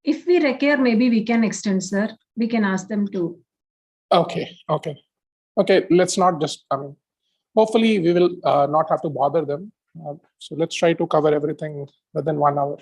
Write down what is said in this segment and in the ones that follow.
If we require, maybe we can extend, sir. We can ask them to. Okay. Let's not just, hopefully we will not have to bother them. So let's try to cover everything within 1 hour.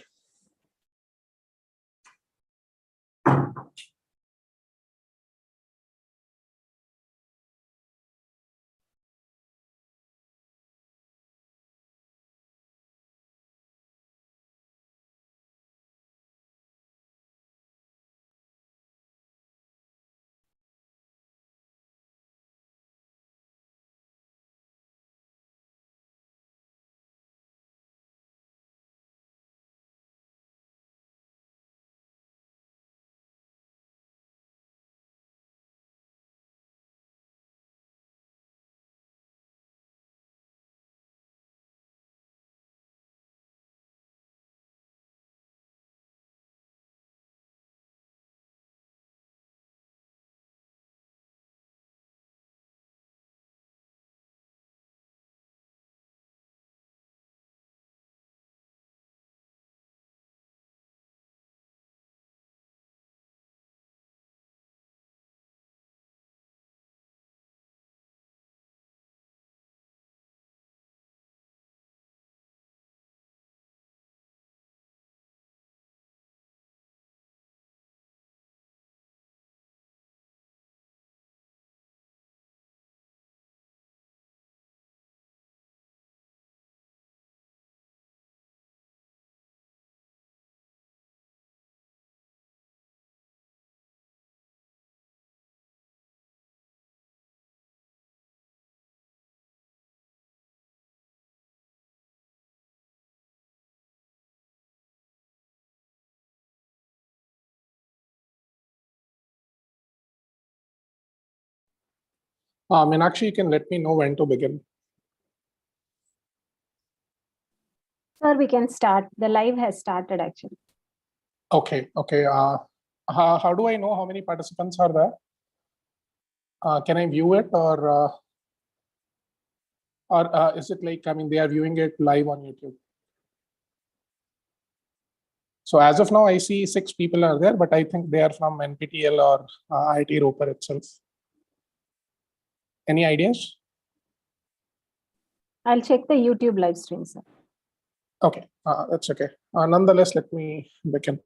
Meenakshi, you can let me know when to begin. Sir, we can start. The live has started actually. Okay. How do I know how many participants are there? Can I view it, or is it like, they are viewing it live on YouTube? So as of now, I see 6 people are there, but I think they are from NPTEL or IIT Ropar itself. Any ideas? I'll check the YouTube live stream, sir. Okay, that's okay. Nonetheless, let me begin.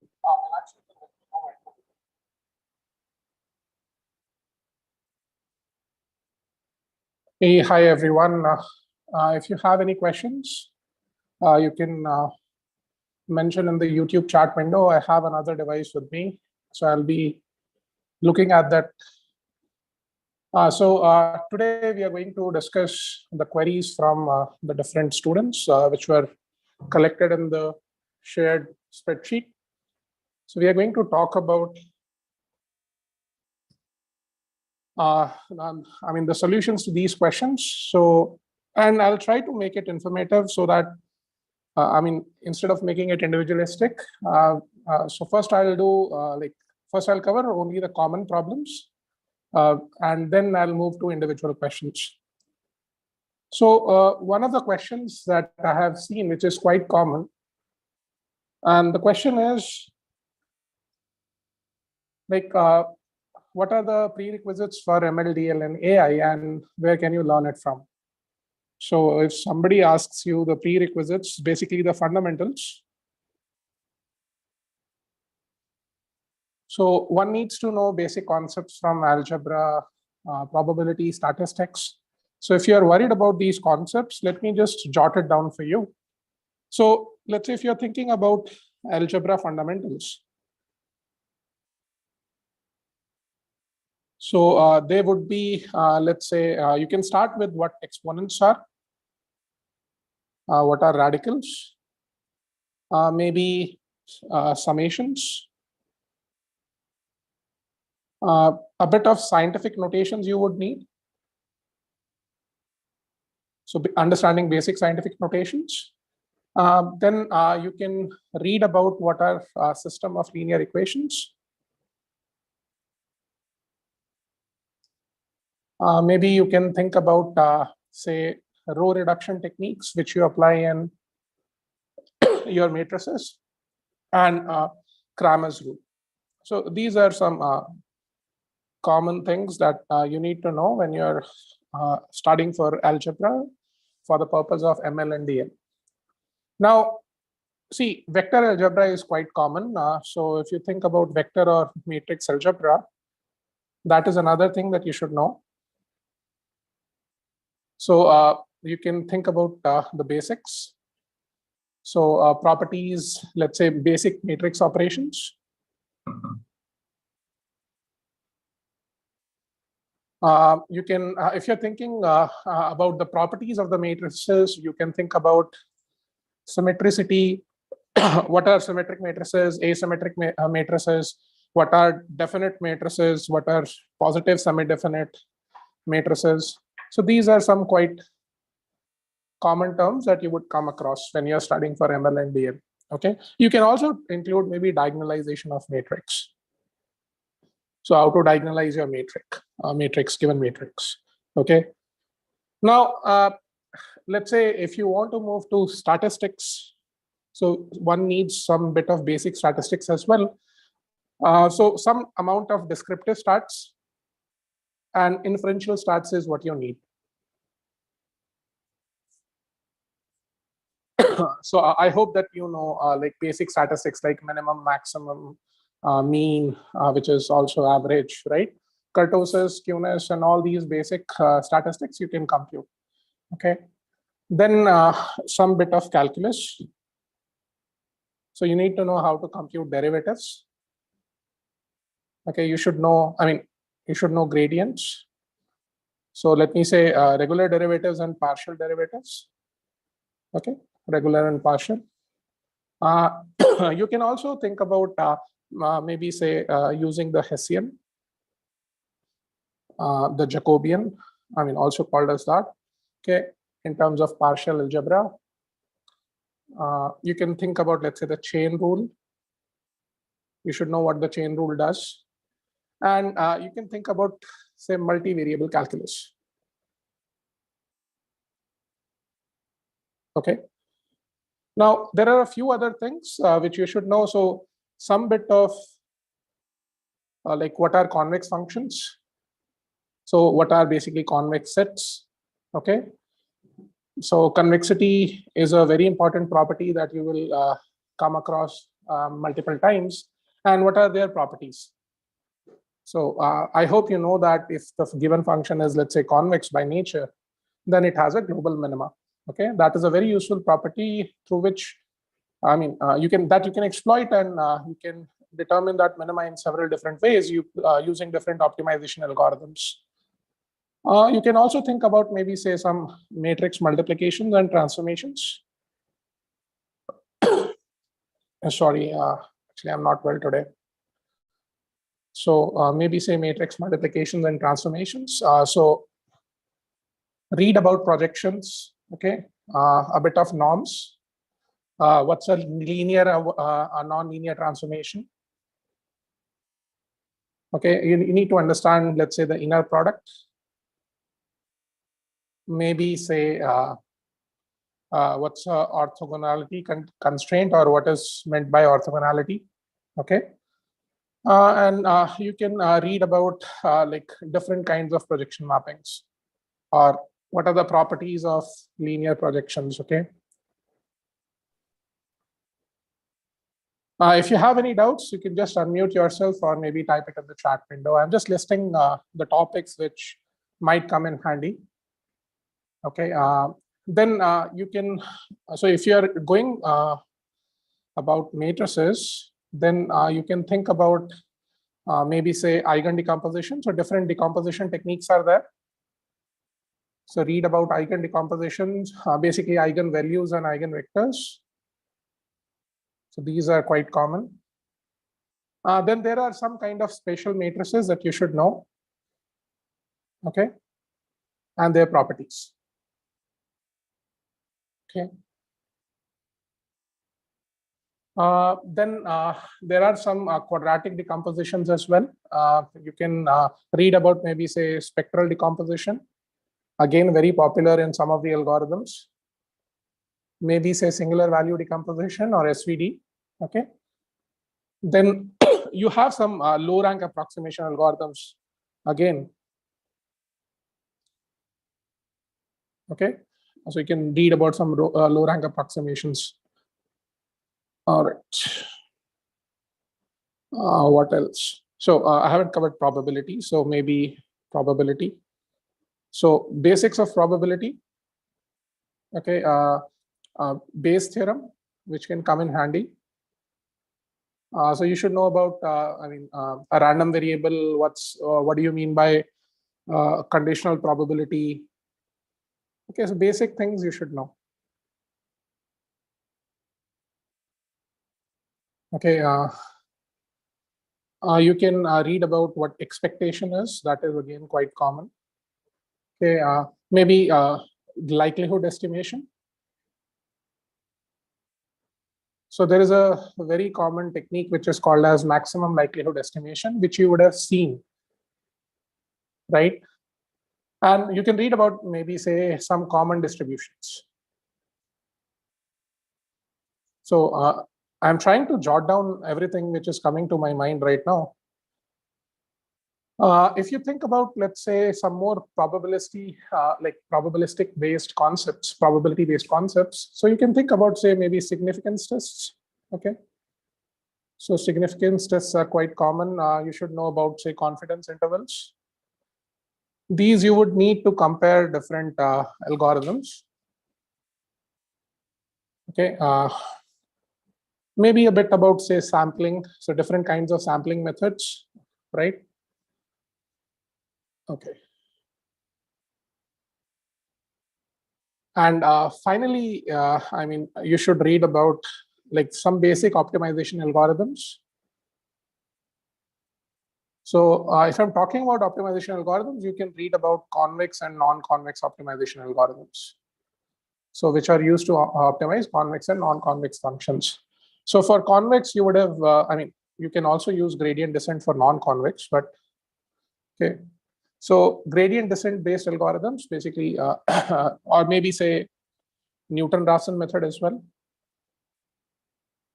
Hey, hi everyone. If you have any questions, you can mention in the YouTube chat window. I have another device with me, so I'll be looking at that. Today we are going to discuss the queries from the different students, which were collected in the shared spreadsheet. So we are going to talk about the solutions to these questions. So, and I'll try to make it informative so that, instead of making it individualistic. So first I'll do, first I'll cover only the common problems, and then I'll move to individual questions. So one of the questions that I have seen, which is quite common, and the question is, what are the prerequisites for MLDL and AI, and where can you learn it from? So if somebody asks you the prerequisites, basically the fundamentals. So one needs to know basic concepts from algebra, probability, statistics. So if you're worried about these concepts, let me just jot it down for you. So let's say if you're thinking about algebra fundamentals. So they would be, let's say, you can start with what exponents are, what are radicals, maybe summations, a bit of scientific notations you would need. So understanding basic scientific notations. Then you can read about what are system of linear equations. Maybe you can think about, say, row reduction techniques, which you apply in your matrices. And Cramer's rule. So these are some common things that you need to know when you're studying for algebra for the purpose of ML and DL. Now, see, vector algebra is quite common. So if you think about vector or matrix algebra, that is another thing that you should know. So you can think about the basics. So properties, let's say basic matrix operations. You can, if you're thinking about the properties of the matrices, you can think about symmetricity. What are symmetric matrices, asymmetric matrices? What are definite matrices? What are positive semi-definite matrices? So these are some quite common terms that you would come across when you're studying for ML and DL. Okay, you can also include maybe diagonalization of matrix. So how to diagonalize your matrix, given matrix. Okay. Now, let's say if you want to move to statistics, so one needs some bit of basic statistics as well. So some amount of descriptive stats and inferential stats is what you need. So I hope that you know like basic statistics like minimum, maximum, mean, which is also average, right? Kurtosis, skewness, and all these basic statistics you can compute. Okay. Then some bit of calculus. So you need to know how to compute derivatives. Okay, you should know, you should know gradients. So let me say regular derivatives and partial derivatives. Okay, regular and partial. You can also think about maybe say using the Hessian, the Jacobian, also called as that. Okay, in terms of partial algebra. You can think about, let's say, the chain rule. You should know what the chain rule does. And you can think about, say, multivariable calculus. Okay. Now, there are a few other things which you should know. So some bit of like what are convex functions? So what are basically convex sets? Okay. So convexity is a very important property that you will come across multiple times. And what are their properties? So I hope you know that if the given function is, let's say, convex by nature, then it has a global minima. Okay, that is a very useful property through which, you can exploit, and you can determine that minima in several different ways using different optimization algorithms. You can also think about maybe say some matrix multiplications and transformations. Sorry, actually I'm not well today. So maybe say matrix multiplications and transformations. So read about projections, okay, a bit of norms. What's a linear, a non-linear transformation? Okay, you need to understand, let's say, the inner product. Maybe say what's a orthogonality constraint, or what is meant by orthogonality. Okay, and you can read about like different kinds of projection mappings, or what are the properties of linear projections. Okay. If you have any doubts, you can just unmute yourself or maybe type it in the chat window. I'm just listing the topics which might come in handy. Okay, then you can, so if you're going about matrices, then you can think about maybe say eigen decomposition. So different decomposition techniques are there. So read about eigen decompositions, basically eigenvalues and eigenvectors. So these are quite common. Then there are some kind of spatial matrices that you should know. Okay, and their properties. Okay. Then there are some quadratic decompositions as well. You can read about maybe say spectral decomposition. Again, very popular in some of the algorithms. Maybe say singular value decomposition or SVD. Okay. Then you have some low rank approximation algorithms again. Okay, so you can read about some low rank approximations. All right. What else? So I haven't covered probability, so maybe probability. So basics of probability. Okay, Bayes theorem, which can come in handy. So you should know about, a random variable. What do you mean by conditional probability? Okay, so basic things you should know. Okay, you can read about what expectation is. That is again quite common. Okay, maybe likelihood estimation. So there is a very common technique which is called as maximum likelihood estimation, which you would have seen, right? And you can read about maybe say some common distributions. So I'm trying to jot down everything which is coming to my mind right now. If you think about, let's say, some more probabilistic based concepts, probability based concepts. So you can think about, say, maybe significance tests. Okay. So significance tests are quite common. You should know about, say, confidence intervals. These you would need to compare different algorithms. Okay. Maybe a bit about, say, sampling. So different kinds of sampling methods, right? Okay. And finally, you should read about like some basic optimization algorithms. So if I'm talking about optimization algorithms, you can read about convex and non-convex optimization algorithms. So which are used to optimize convex and non-convex functions. So for convex, you would have, you can also use gradient descent for non-convex, but okay. So gradient descent based algorithms, basically, or maybe say Newton-Raphson method as well.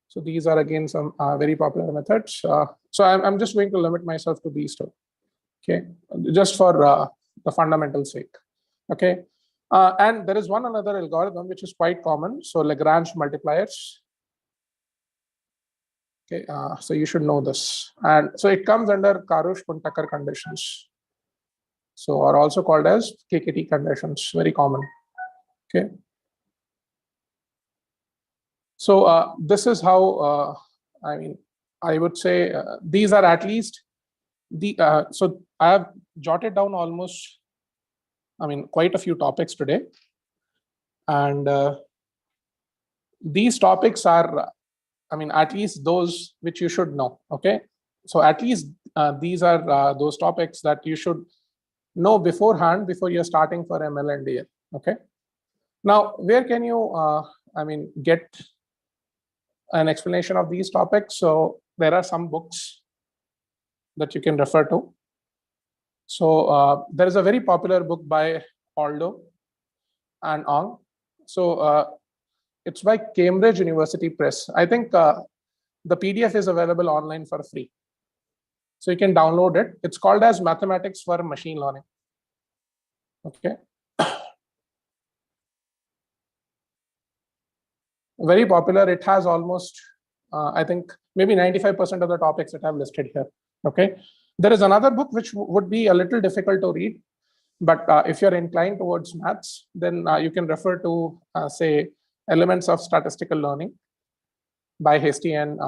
So these are again some very popular methods. So I'm just going to limit myself to these two, okay, just for the fundamental sake, okay. And there is one another algorithm which is quite common. So Lagrange multipliers. Okay, so you should know this, and so it comes under Karush-Kuhn-Tucker conditions. So are also called as KKT conditions, very common. Okay. So this is how I would say these are at least the so I have jotted down almost quite a few topics today, and these topics are at least those which you should know. Okay, so at least these are those topics that you should know beforehand before you're starting for ML and DL. Okay, now where can you get an explanation of these topics? So there are some books that you can refer to. So there is a very popular book by Aldo and Ong. So it's by Cambridge University Press. I think the PDF is available online for free. So you can download it. It's called as Mathematics for Machine Learning. Okay. Very popular. It has almost, I think, maybe 95% of the topics that I've listed here. Okay. There is another book which would be a little difficult to read, but if you're inclined towards maths, then you can refer to, say, Elements of Statistical Learning by Hasty and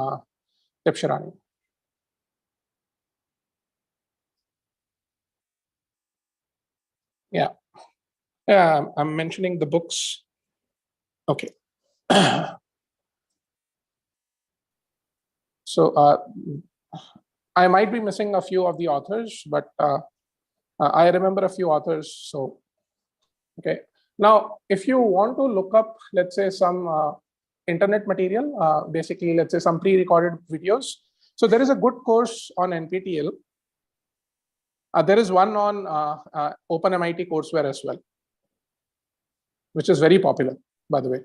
Tibshirani. Yeah. I'm mentioning the books. Okay. So I might be missing a few of the authors, but I remember a few authors. So, okay. Now, if you want to look up, let's say, some internet material, basically, let's say some pre-recorded videos. So there is a good course on NPTEL. There is one on OpenMIT courseware as well, which is very popular, by the way.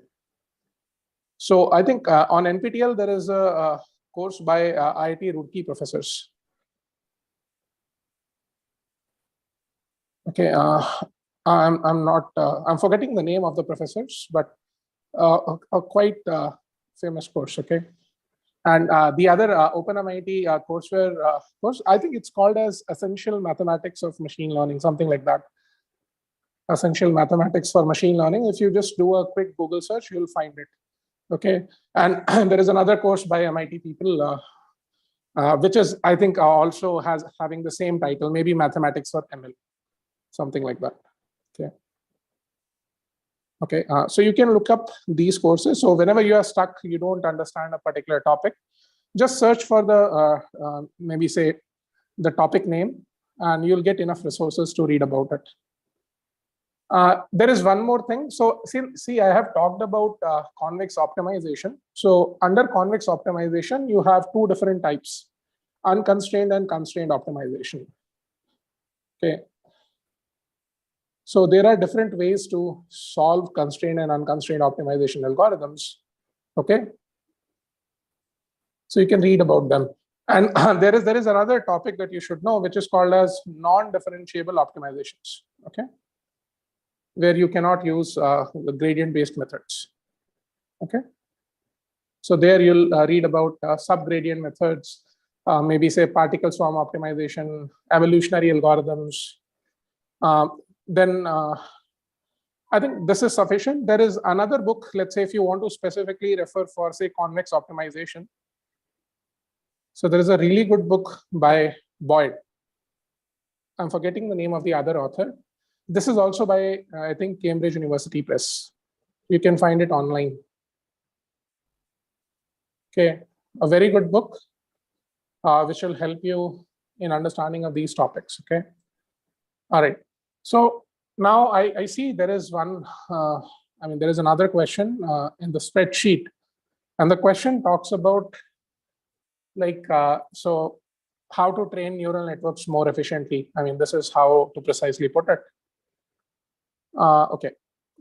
So I think on NPTEL, there is a course by IIT Roorkee professors. Okay, I'm forgetting the name of the professors, but a quite famous course. Okay, and the other OpenMIT courseware course, I think it's called as Essential Mathematics of Machine Learning, something like that. Essential Mathematics for Machine Learning. If you just do a quick Google search, you'll find it. Okay, and there is another course by MIT people, which is, I think, also having the same title, maybe Mathematics for ML, something like that. Okay. Okay, so you can look up these courses. So whenever you are stuck, you don't understand a particular topic, just search for the maybe say the topic name, and you'll get enough resources to read about it. There is one more thing. So see, I have talked about convex optimization. So under convex optimization, you have two different types: unconstrained and constrained optimization. Okay. So there are different ways to solve constrained and unconstrained optimization algorithms. Okay. So you can read about them. And there is another topic that you should know, which is called as non-differentiable optimizations. Okay. Where you cannot use the gradient-based methods. Okay. So there you'll read about subgradient methods, maybe say particle swarm optimization, evolutionary algorithms. Then I think this is sufficient. There is another book, let's say if you want to specifically refer for say convex optimization. So there is a really good book by Boyd. I'm forgetting the name of the other author. This is also by, I think, Cambridge University Press. You can find it online. Okay, a very good book, which will help you in understanding of these topics. Okay. All right. So now I see there is one, there is another question in the spreadsheet. And the question talks about like, so how to train neural networks more efficiently. I mean, this is how to precisely put it. Okay,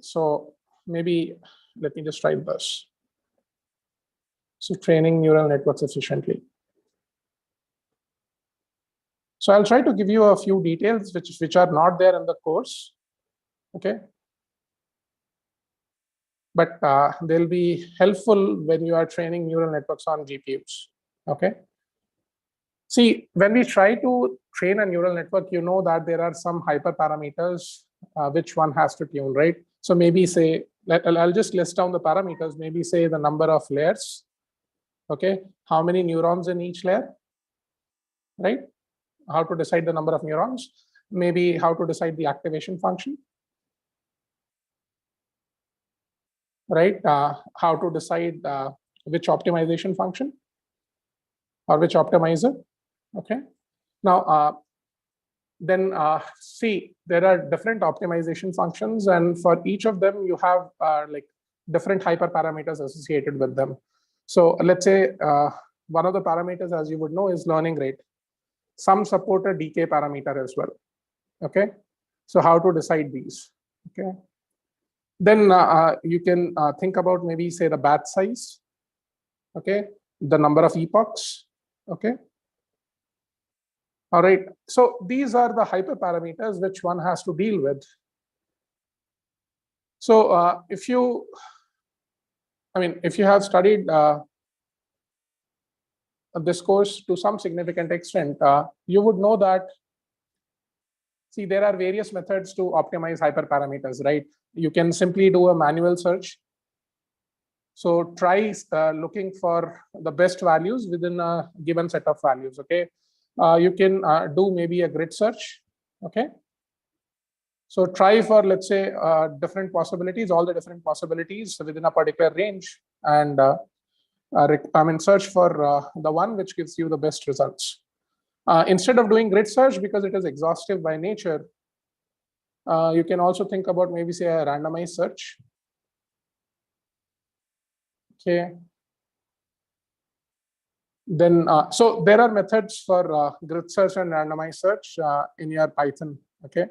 so maybe let me just write this. So training neural networks efficiently. So I'll try to give you a few details which are not there in the course. Okay. But they'll be helpful when you are training neural networks on GPUs. Okay. See, when we try to train a neural network, you know that there are some hyperparameters which one has to tune, right? So maybe say, I'll just list down the parameters, maybe say the number of layers, okay? How many neurons in each layer, right? How to decide the number of neurons, maybe how to decide the activation function, right? How to decide which optimization function or which optimizer, okay? Now, then see, there are different optimization functions, and for each of them, you have like different hyperparameters associated with them. So let's say one of the parameters, as you would know, is learning rate. Some support a decay parameter as well. Okay, so how to decide these? Okay, then you can think about maybe say the batch size. Okay, the number of epochs. Okay. All right, so these are the hyperparameters which one has to deal with. So if you have studied this course to some significant extent, you would know that, see, there are various methods to optimize hyperparameters, right? You can simply do a manual search. So try looking for the best values within a given set of values, okay? You can do maybe a grid search, okay? So try for, let's say, different possibilities, all the different possibilities within a particular range, and search for the one which gives you the best results. Instead of doing grid search, because it is exhaustive by nature, you can also think about maybe say a randomized search. Okay. Then, so there are methods for grid search and randomized search in your Python. Okay.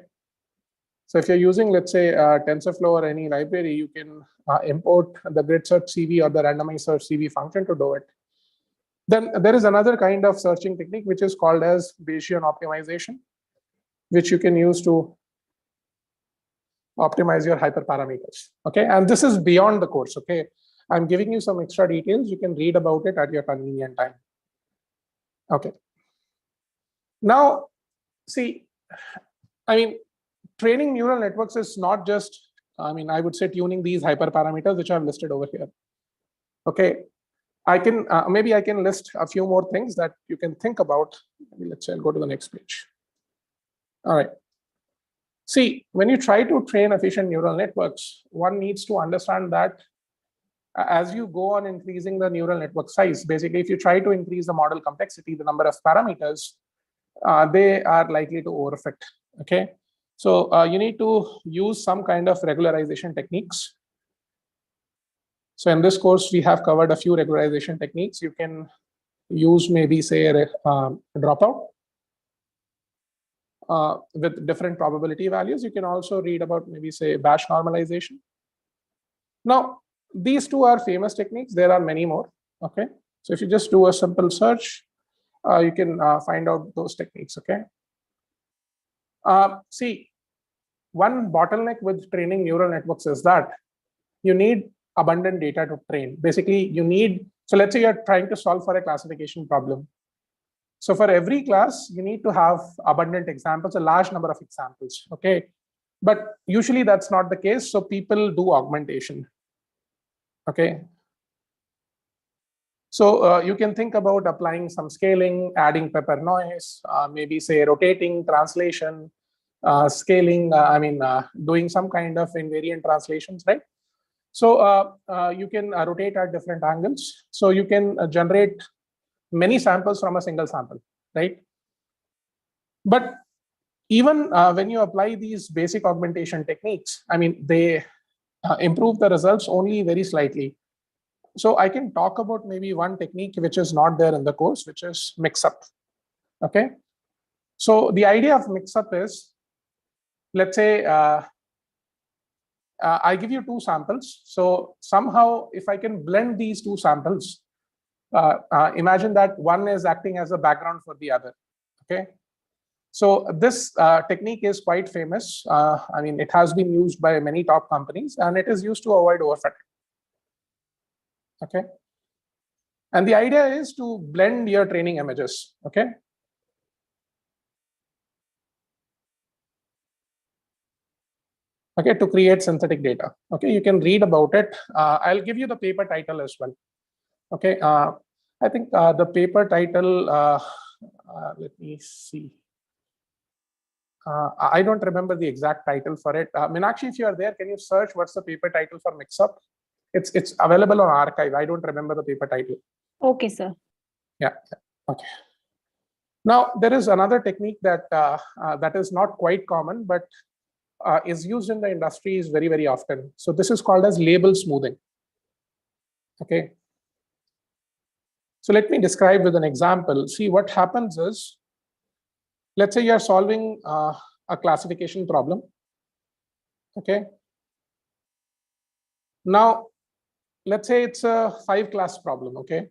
So if you're using, let's say, TensorFlow or any library, you can import the grid search CV or the randomized search CV function to do it. Then there is another kind of searching technique which is called as Bayesian optimization, which you can use to optimize your hyperparameters. Okay, and this is beyond the course. Okay, I'm giving you some extra details. You can read about it at your convenient time. Okay. Now, see, I mean, training neural networks is not just, I mean, I would say tuning these hyperparameters which I've listed over here. Okay, I can maybe I can list a few more things that you can think about. Let's say I'll go to the next page. All right. See, when you try to train efficient neural networks, one needs to understand that as you go on increasing the neural network size, basically, if you try to increase the model complexity, the number of parameters, they are likely to overfit. Okay, so you need to use some kind of regularization techniques. So in this course, we have covered a few regularization techniques. You can use maybe say a dropout with different probability values. You can also read about maybe say Bayes normalization. Now, these two are famous techniques. There are many more. Okay, so if you just do a simple search, you can find out those techniques. Okay. See, one bottleneck with training neural networks is that you need abundant data to train. Basically, you need, so let's say you're trying to solve for a classification problem. So for every class, you need to have abundant examples, a large number of examples. Okay, but usually that's not the case. So people do augmentation. Okay. So you can think about applying some scaling, adding pepper noise, maybe say rotating translation, scaling, doing some kind of invariant translations, right? So you can rotate at different angles. So you can generate many samples from a single sample, right? But even when you apply these basic augmentation techniques, I mean, they improve the results only very slightly. So I can talk about maybe one technique which is not there in the course, which is mix-up. Okay. So the idea of mix-up is, let's say I give you two samples. So somehow, if I can blend these two samples, imagine that one is acting as a background for the other. Okay. So this technique is quite famous. I mean, it has been used by many top companies, and it is used to avoid overfitting. Okay. And the idea is to blend your training images. Okay. Okay, to create synthetic data. Okay, you can read about it. I'll give you the paper title as well. Okay, I think the paper title, let me see. I don't remember the exact title for it. Meenakshi, if you are there, can you search what's the paper title for mix-up? It's available on archive. I don't remember the paper title. Okay, sir. Yeah. Okay. Now there is another technique that that is not quite common, but is used in the industry is very, very often. So this is called as label smoothing. Okay. So let me describe with an example. See, what happens is, let's say you're solving a classification problem. Okay. Now, let's say it's a 5-class problem. Okay.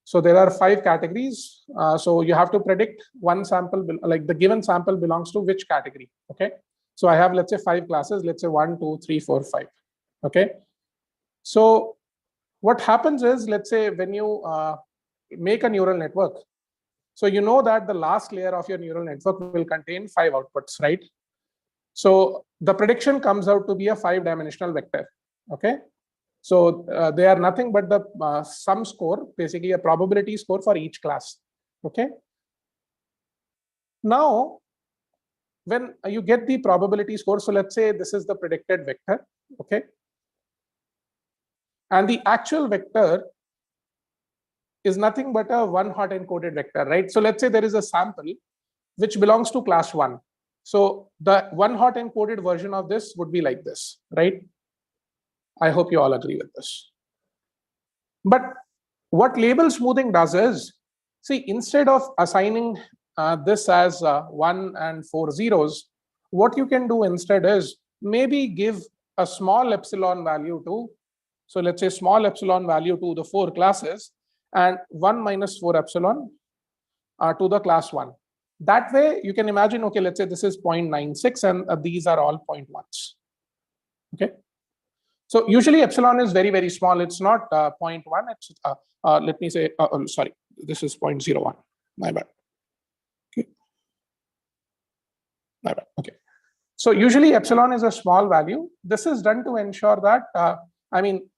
So there are 5 categories. So you have to predict one sample, like the given sample belongs to which category. Okay. So I have, let's say 5 classes, let's say 1, 2, 3, 4, 5. Okay. So what happens is, let's say when you make a neural network, so you know that the last layer of your neural network will contain 5 outputs, right? So the prediction comes out to be a 5-dimensional vector. Okay. So they are nothing but the sum score, basically a probability score for each class. Okay. Now, when you get the probability score, so let's say this is the predicted vector. Okay. And the actual vector is nothing but a one-hot encoded vector, right? So let's say there is a sample which belongs to class 1. So the one-hot encoded version of this would be like this, right? I hope you all agree with this. But what label smoothing does is, see, instead of assigning this as 1 and 4 zeros, what you can do instead is maybe give a small epsilon value to So let's say small epsilon value to the 4 classes and 1 minus 4 epsilon to the class 1. That way you can imagine, okay, let's say this is 0.96 and these are all 0.1s. Okay. So usually epsilon is very, very small. It's not 0.1. It's let me say, sorry, this is 0.01. My bad. Okay. My bad. Okay. So usually epsilon is a small value. This is done to ensure that, I mean,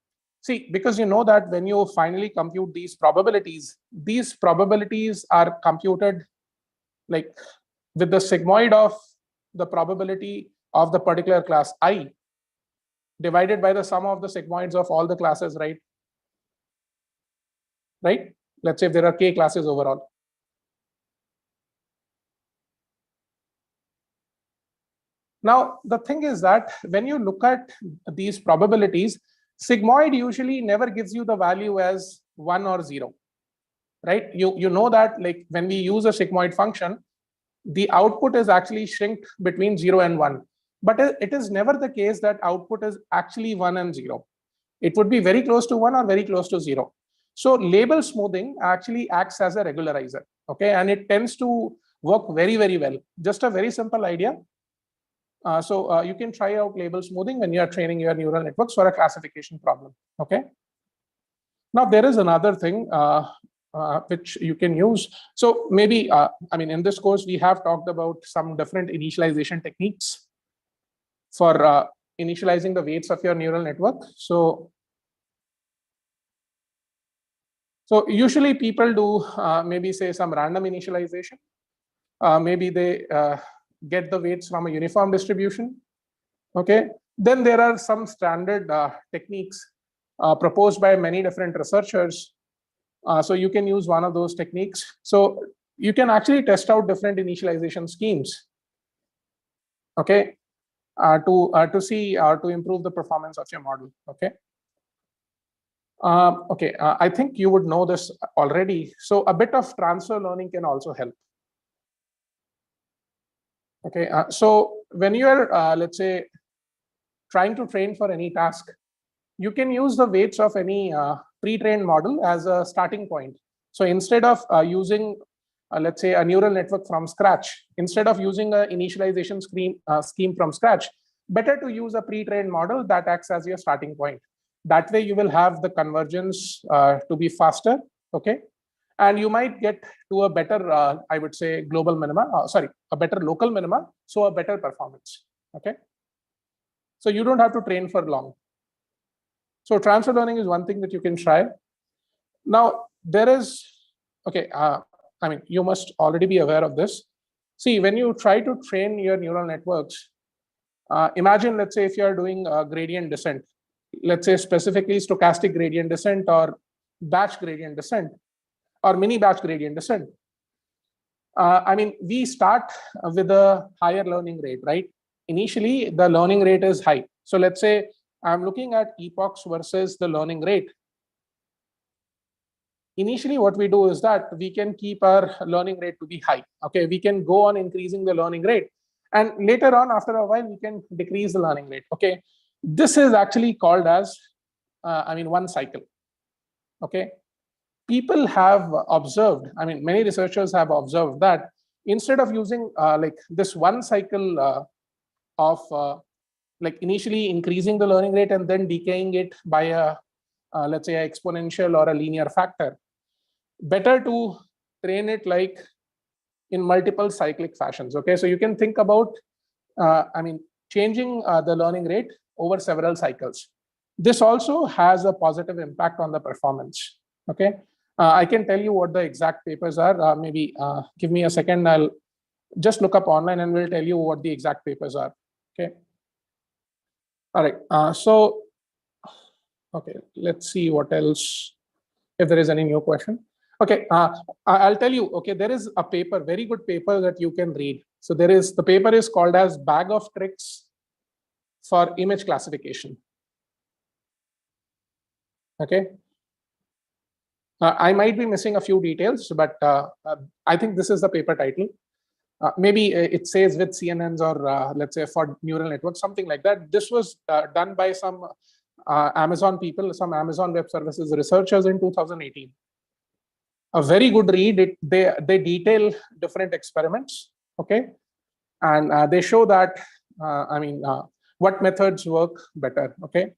see, because you know that when you finally compute these probabilities are computed like with the sigmoid of the probability of the particular class I divided by the sum of the sigmoids of all the classes, right? Right? Let's say if there are k classes overall. Now, the thing is that when you look at these probabilities, sigmoid usually never gives you the value as 1 or 0, right? You know that like when we use a sigmoid function, the output is actually shrinked between 0 and 1. But it is never the case that output is actually 1 and 0. It would be very close to 1 or very close to 0. So label smoothing actually acts as a regularizer, okay? And it tends to work very, very well. Just a very simple idea. So you can try out label smoothing when you are training your neural networks for a classification problem, okay? Now, there is another thing which you can use. So maybe, I mean, in this course, we have talked about some different initialization techniques for initializing the weights of your neural network. So usually people do maybe say some random initialization. Maybe they get the weights from a uniform distribution. Okay. Then there are some standard techniques proposed by many different researchers. So you can use one of those techniques. So you can actually test out different initialization schemes. Okay. To see to improve the performance of your model. Okay. Okay, I think you would know this already. So a bit of transfer learning can also help. Okay, so when you are, let's say, trying to train for any task, you can use the weights of any pre-trained model as a starting point. So instead of using, let's say, a neural network from scratch, instead of using an initialization scheme from scratch, better to use a pre-trained model that acts as your starting point. That way you will have the convergence to be faster, okay? And you might get to a better, I would say, global minima, sorry, a better local minima, so a better performance, okay? So you don't have to train for long. So transfer learning is one thing that you can try. Now, there is, okay, I mean, you must already be aware of this. See, when you try to train your neural networks, imagine, let's say, if you're doing gradient descent, let's say specifically stochastic gradient descent or batch gradient descent or mini batch gradient descent. I mean, we start with a higher learning rate, right? Initially, the learning rate is high. So let's say I'm looking at epochs versus the learning rate. Initially, what we do is that we can keep our learning rate to be high. Okay, we can go on increasing the learning rate. And later on, after a while, we can decrease the learning rate. Okay, this is actually called as, I mean, one cycle. Okay, people have observed, I mean, many researchers have observed that instead of using like this one cycle of like initially increasing the learning rate and then decaying it by a, let's say, an exponential or a linear factor, better to train it like in multiple cyclic fashions. Okay, so you can think about, I mean, changing the learning rate over several cycles. This also has a positive impact on the performance. Okay, I can tell you what the exact papers are. Maybe give me a second. I'll just look up online and we'll tell you what the exact papers are. Okay. All right. So, okay, let's see what else, if there is any new question. Okay, I'll tell you, okay, there is a paper, very good paper that you can read. So there is, the paper is called as Bag of Tricks for Image Classification. Okay. I might be missing a few details, but I think this is the paper title. Maybe it says with CNNs or let's say for neural networks, something like that. This was done by some Amazon people, some Amazon Web Services researchers in 2018. A very good read. They detail different experiments, okay, and they show that what methods work better, okay.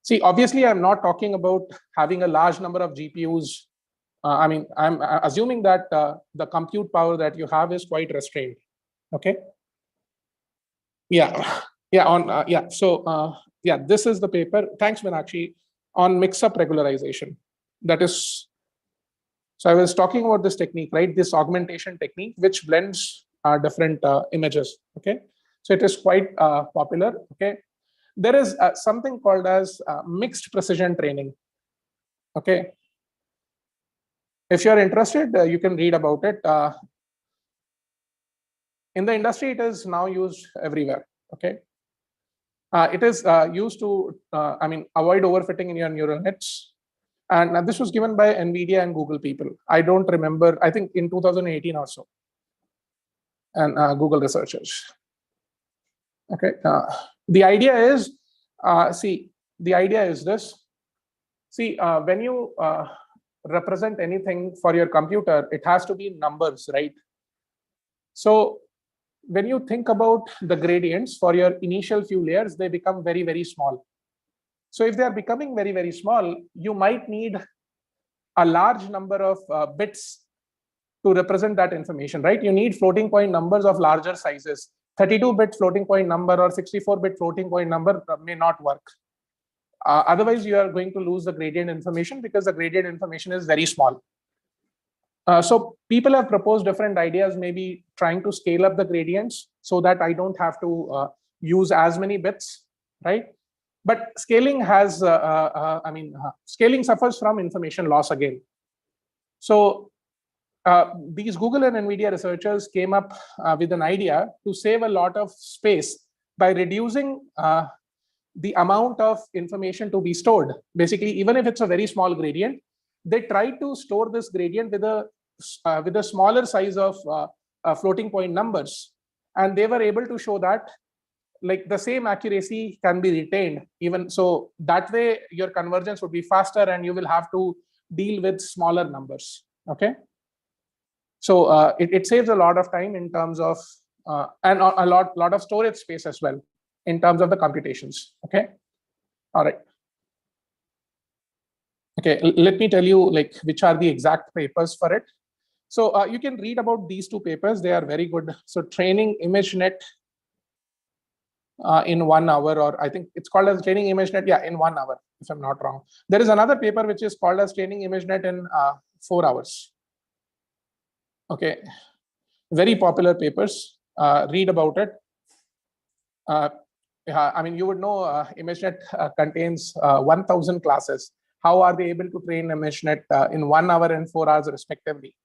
See, obviously, I'm not talking about having a large number of GPUs. I'm assuming that the compute power that you have is quite restrained, okay. Yeah, yeah. So yeah, this is the paper. Thanks, Meenakshi, on mix-up regularization. That is. So I was talking about this technique, right? This augmentation technique, which blends different images. Okay, so it is quite popular. Okay, there is something called as mixed precision training. Okay, if you're interested, you can read about it. In the industry, it is now used everywhere. Okay, it is used to, avoid overfitting in your neural nets. And this was given by NVIDIA and Google people. I don't remember, I think in 2018 or so. And Google researchers. Okay, the idea is, the idea is this. See, when you represent anything for your computer, it has to be numbers, right? So when you think about the gradients for your initial few layers, they become very, very small. So if they are becoming very, very small, you might need a large number of bits to represent that information, right? You need floating point numbers of larger sizes. 32-bit floating point number or 64-bit floating point number may not work. Otherwise, you are going to lose the gradient information because the gradient information is very small. So people have proposed different ideas, maybe trying to scale up the gradients so that I don't have to use as many bits, right? But scaling has, scaling suffers from information loss again. So these Google and NVIDIA researchers came up with an idea to save a lot of space by reducing the amount of information to be stored. Basically, even if it's a very small gradient, they try to store this gradient with a smaller size of floating point numbers. And they were able to show that like the same accuracy can be retained even. So that way your convergence would be faster and you will have to deal with smaller numbers, okay? So it saves a lot of time in terms of, and a lot of storage space as well in terms of the computations, okay? All right. Okay, let me tell you like which are the exact papers for it. So you can read about these two papers. They are very good. So training ImageNet in 1 hour, or I think it's called as training ImageNet, yeah, in 1 hour, if I'm not wrong. There is another paper which is called as training ImageNet in 4 hours. Okay, very popular papers. Read about it. I mean, you would know ImageNet contains 1,000 classes. How are they able to train ImageNet in 1 hour and 4 hours respectively?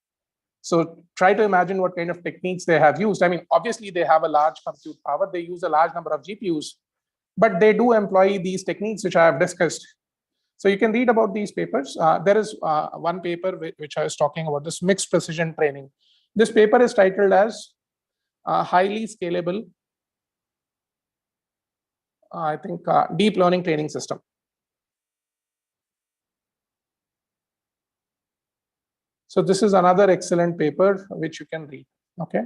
So try to imagine what kind of techniques they have used. I mean, obviously they have a large compute power. They use a large number of GPUs, but they do employ these techniques which I have discussed. So you can read about these papers. There is one paper which I was talking about, this mixed precision training. This paper is titled as highly scalable, I think, deep learning training system. So this is another excellent paper which you can read, okay?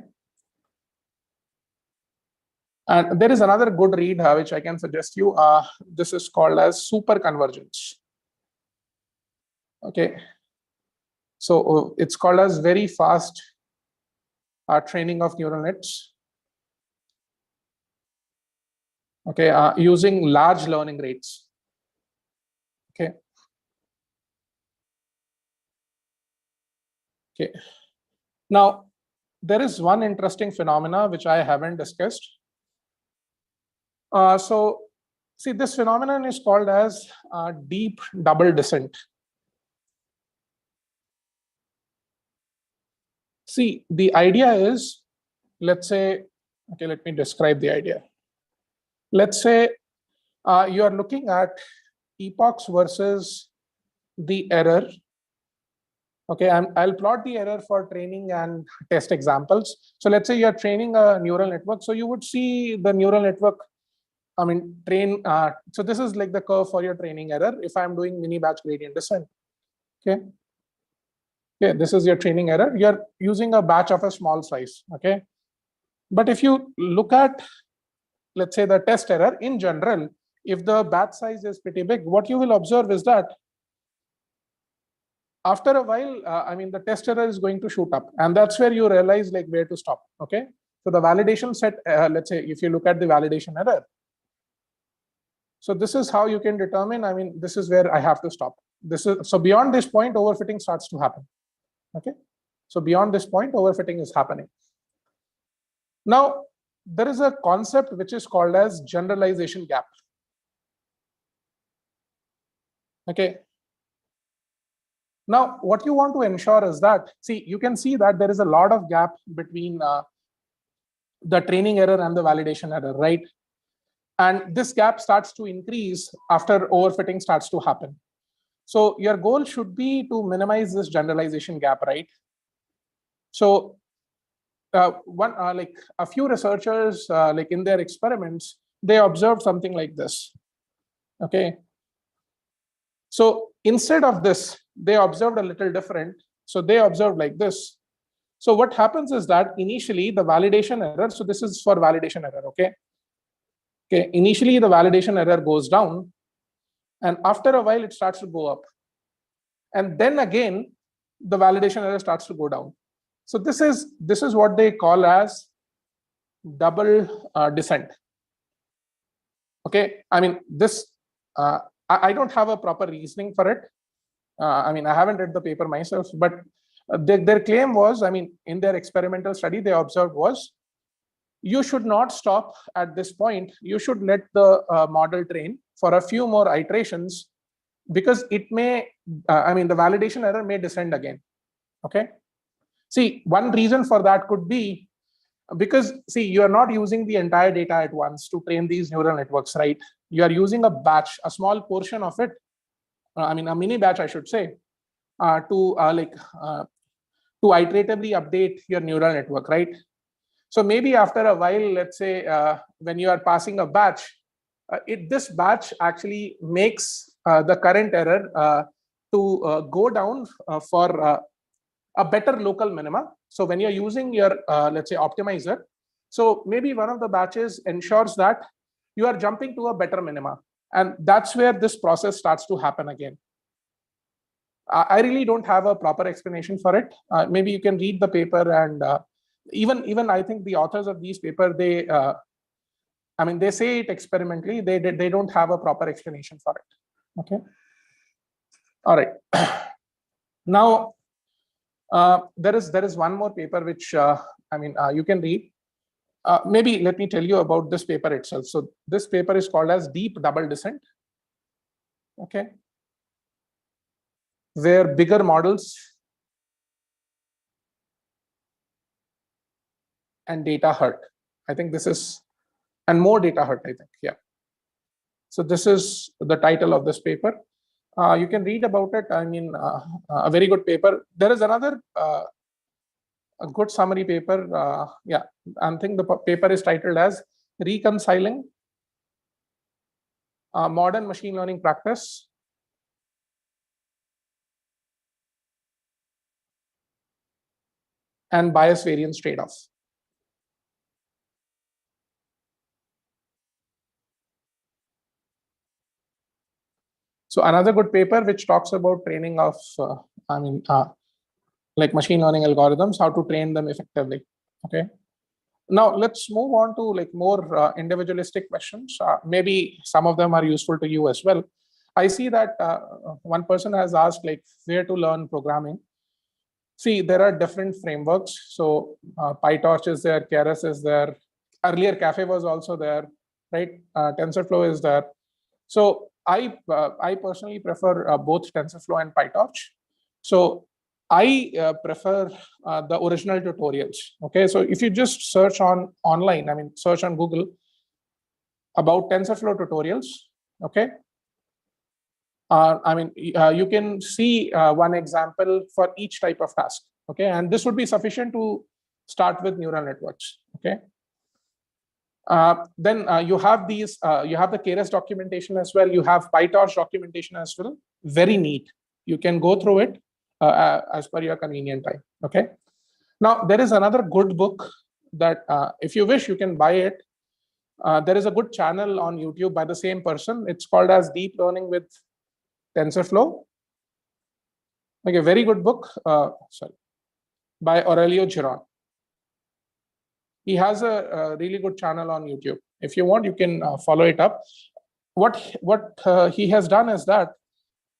And there is another good read which I can suggest you. This is called as super convergence. Okay. So it's called as very fast training of neural nets. Okay, using large learning rates. Okay. Okay. Now, there is one interesting phenomena which I haven't discussed. So, see, this phenomenon is called as deep double descent. See, the idea is, let's say, okay, let me describe the idea. Let's say you are looking at epochs versus the error. Okay, I'll plot the error for training and test examples. So let's say you're training a neural network. So you would see the neural network I mean, so this is like the curve for your training error if I'm doing mini batch gradient descent. Okay. Okay, this is your training error. You're using a batch of a small size. Okay. But if you look at, let's say, the test error in general, if the batch size is pretty big, what you will observe is that after a while, I mean, the test error is going to shoot up, and that's where you realize like where to stop. Okay. So the validation set, let's say, if you look at the validation error, so this is how you can determine, I mean, this is where I have to stop. This is, so beyond this point, overfitting starts to happen. Okay. So beyond this point, overfitting is happening. Now, there is a concept which is called as generalization gap. Okay. Now, what you want to ensure is that, see, you can see that there is a lot of gap between the training error and the validation error, right? And this gap starts to increase after overfitting starts to happen. So your goal should be to minimize this generalization gap, right? So like a few researchers, like in their experiments, they observed something like this. Okay. So instead of this, they observed a little different. So they observed like this. So what happens is that initially the validation error, so this is for validation error, okay? Okay, initially the validation error goes down, and after a while it starts to go up. And then again, the validation error starts to go down. So this is what they call as double descent. Okay, I mean, this, I don't have a proper reasoning for it. I mean, I haven't read the paper myself, but their claim was, I mean, in their experimental study, they observed was, you should not stop at this point. You should let the model train for a few more iterations, because it may, I mean, the validation error may descend again. Okay. See, one reason for that could be because, see, you are not using the entire data at once to train these neural networks, right? You are using a batch, a small portion of it, I mean, a mini batch, I should say, to iteratively update your neural network, right? So maybe after a while, let's say when you are passing a batch, this batch actually makes the current error to go down for a better local minima. So when you're using your, let's say, optimizer, so maybe one of the batches ensures that you are jumping to a better minima. And that's where this process starts to happen again. I really don't have a proper explanation for it. Maybe you can read the paper, and even I think the authors of these papers, they, I mean, they say it experimentally. They don't have a proper explanation for it. Okay. All right. Now, there is one more paper which I mean, you can read. Maybe let me tell you about this paper itself. So this paper is called as deep double descent. Okay. Where bigger models and data hurt. I think this is, and more data hurt, I think. Yeah. So this is the title of this paper. You can read about it. I mean, a very good paper. There is another a good summary paper. Yeah, I think the paper is titled as Reconciling Modern Machine Learning Practice and Bias-variance Trade-off. So another good paper which talks about training of, I mean, like machine learning algorithms, how to train them effectively. Okay. Now let's move on to like more individualistic questions. Maybe some of them are useful to you as well. I see that one person has asked like where to learn programming. See, there are different frameworks. So PyTorch is there, Keras is there. Earlier, Caffe was also there, right? TensorFlow is there. So I personally prefer both TensorFlow and PyTorch. So I prefer the original tutorials. Okay, so if you just search online, I mean, search on Google about TensorFlow tutorials. Okay, I mean, you can see one example for each type of task. Okay, and this would be sufficient to start with neural networks. Okay. Then you have these, you have the KRS documentation as well. You have PyTorch documentation as well. Very neat. You can go through it as per your convenient time. Okay. Now there is another good book that if you wish, you can buy it. There is a good channel on YouTube by the same person. It's called as Deep Learning with TensorFlow. Okay, very good book. By Aurelio Giron. He has a really good channel on YouTube. If you want, you can follow it up. What he has done is that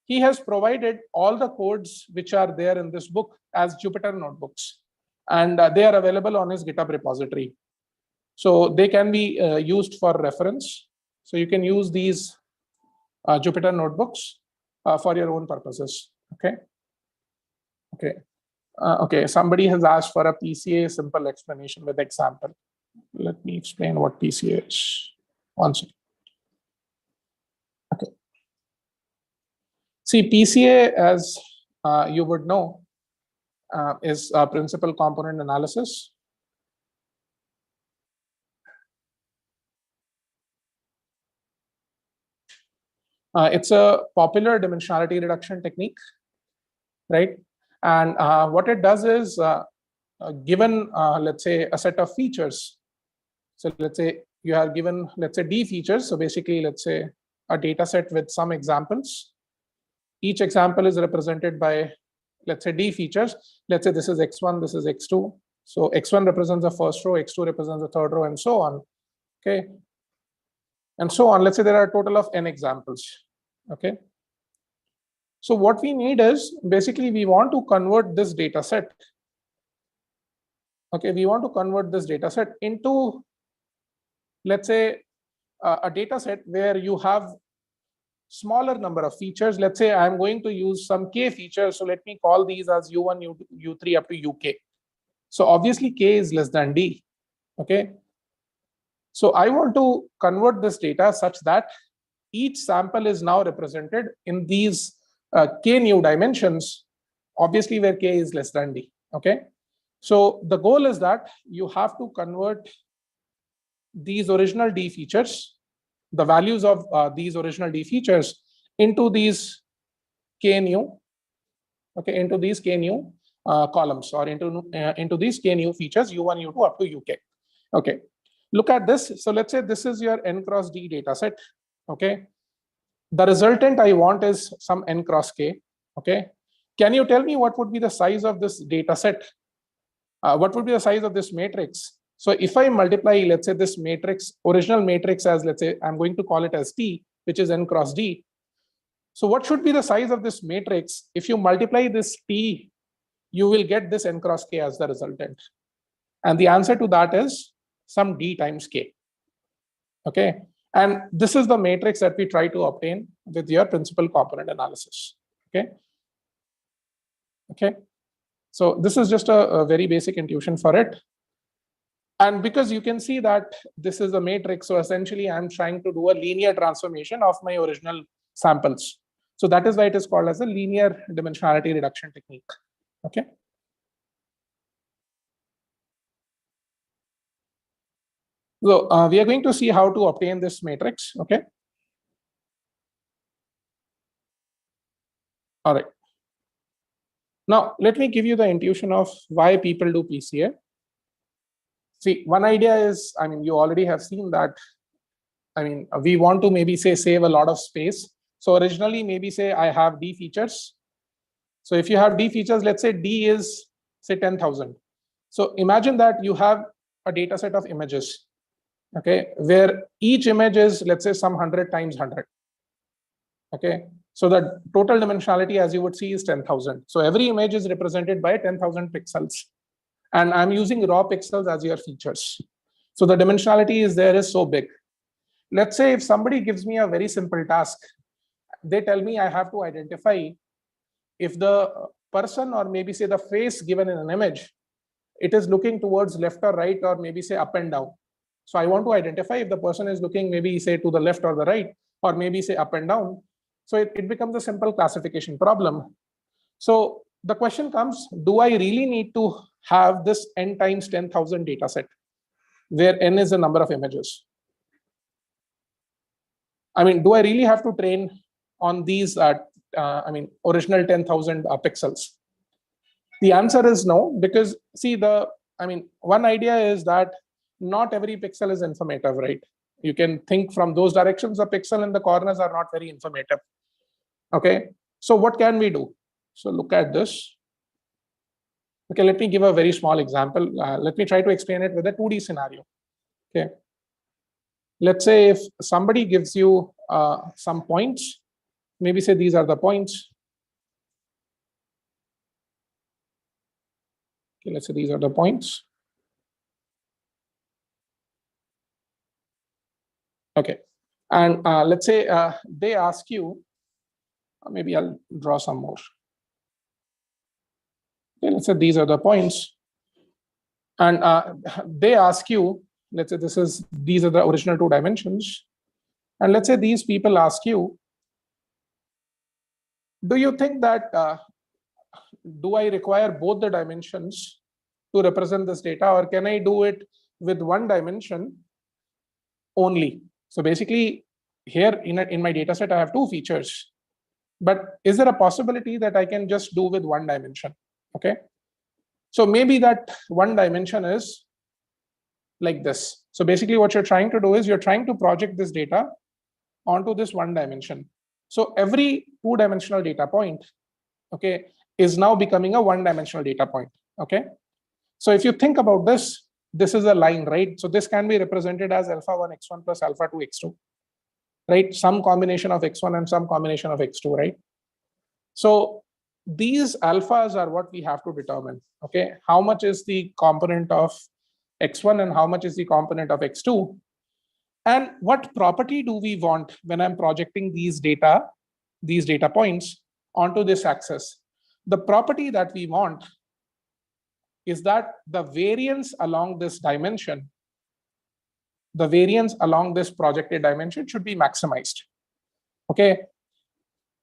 he has provided all the codes which are there in this book as Jupyter notebooks, and they are available on his GitHub repository. So they can be used for reference. So you can use these Jupyter notebooks for your own purposes. Okay. Okay. Okay, somebody has asked for a PCA simple explanation with example. Let me explain what PCA is. One second. Okay. See, PCA, as you would know, is principal component analysis. It's a popular dimensionality reduction technique, right? And what it does is, given, let's say, a set of features. So let's say you are given, let's say, D features. So basically, let's say a data set with some examples. Each example is represented by, let's say, D features. Let's say this is X1, this is X2. So X1 represents the first row, X2 represents the third row, and so on. Okay. And so on. Let's say there are a total of n examples. Okay. So what we need is, basically, we want to convert this data set. Okay, we want to convert this data set into, let's say, a data set where you have smaller number of features. Let's say I'm going to use some K features. So let me call these as U1, U2, U3 up to UK. So obviously K is less than D. Okay. So I want to convert this data such that each sample is now represented in these K new dimensions, obviously where K is less than D. Okay. So the goal is that you have to convert these original D features, the values of these original D features, into these K new, okay, into these K new columns, or into these K new features, U1, U2 up to UK. Okay. Look at this. So let's say this is your n cross D data set. Okay. The resultant I want is some n cross K. Okay. Can you tell me what would be the size of this data set? What would be the size of this matrix? So if I multiply, let's say, this matrix, original matrix, as, let's say, I'm going to call it as T, which is n cross D. So what should be the size of this matrix? If you multiply this T, you will get this n cross K as the resultant. And the answer to that is some D times K. Okay. And this is the matrix that we try to obtain with your principal component analysis. Okay. Okay. So this is just a very basic intuition for it. And because you can see that this is a matrix, so essentially I'm trying to do a linear transformation of my original samples. So that is why it is called as a linear dimensionality reduction technique. Okay. So we are going to see how to obtain this matrix. Okay. All right. Now, let me give you the intuition of why people do PCA. See, one idea is, I mean, you already have seen that, I mean, we want to maybe say save a lot of space. So originally, maybe say I have D features. So if you have D features, let's say D is, say, 10,000. So imagine that you have a data set of images, okay, where each image is, let's say, some 100 times 100. Okay. So the total dimensionality, as you would see, is 10,000. So every image is represented by 10,000 pixels. And I'm using raw pixels as your features. So the dimensionality is so big. Let's say if somebody gives me a very simple task, they tell me I have to identify if the person, or maybe say the face given in an image, it is looking towards left or right, or maybe say up and down. So I want to identify if the person is looking maybe say to the left or the right, or maybe say up and down. So it becomes a simple classification problem. So the question comes, do I really need to have this n times 10,000 data set? where n is the number of images. I mean, do I really have to train on these, original 10,000 pixels? The answer is no, because see, one idea is that not every pixel is informative, right? You can think from those directions, the pixel in the corners are not very informative. Okay, so what can we do? So look at this. Okay, let me give a very small example. Let me try to explain it with a 2D scenario. Okay, let's say if somebody gives you some points, maybe say these are the points. Okay, let's say these are the points. Okay, and let's say they ask you, maybe I'll draw some more. Okay, let's say these are the points, and they ask you, let's say these are the original 2 dimensions, and let's say these people ask you, do you think that do I require both the dimensions to represent this data, or can I do it with 1 dimension only? So basically, here in my data set, I have 2 features. But is there a possibility that I can just do with 1 dimension? Okay. So maybe that 1 dimension is like this. So basically, what you're trying to do is you're trying to project this data onto this 1 dimension. So every 2-dimensional data point, okay, is now becoming a 1-dimensional data point. Okay. So if you think about this, this is a line, right? So this can be represented as alpha 1 x1 plus alpha 2 x2, right? Some combination of x1 and some combination of x2, right? So these alphas are what we have to determine. Okay, how much is the component of x1 and how much is the component of x2? And what property do we want when I'm projecting these data points onto this axis? The property that we want is that the variance along this dimension, the variance along this projected dimension should be maximized. Okay.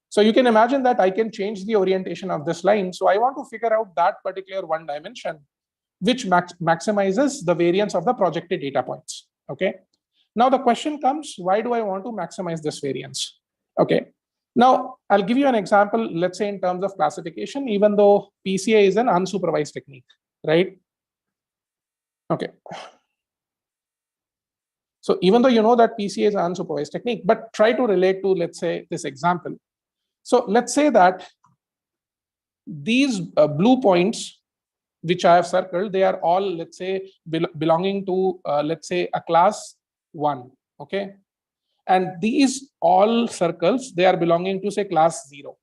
So you can imagine that I can change the orientation of this line. So I want to figure out that particular 1 dimension, which maximizes the variance of the projected data points. Okay. Now the question comes, why do I want to maximize this variance? Okay. Now I'll give you an example, let's say in terms of classification, even though PCA is an unsupervised technique, right? Okay. So even though you know that PCA is an unsupervised technique, but try to relate to, let's say, this example. So let's say that these blue points, which I have circled, they are all, let's say, belonging to, let's say, a class 1. Okay. And these all circles, they are belonging to, say, class 0.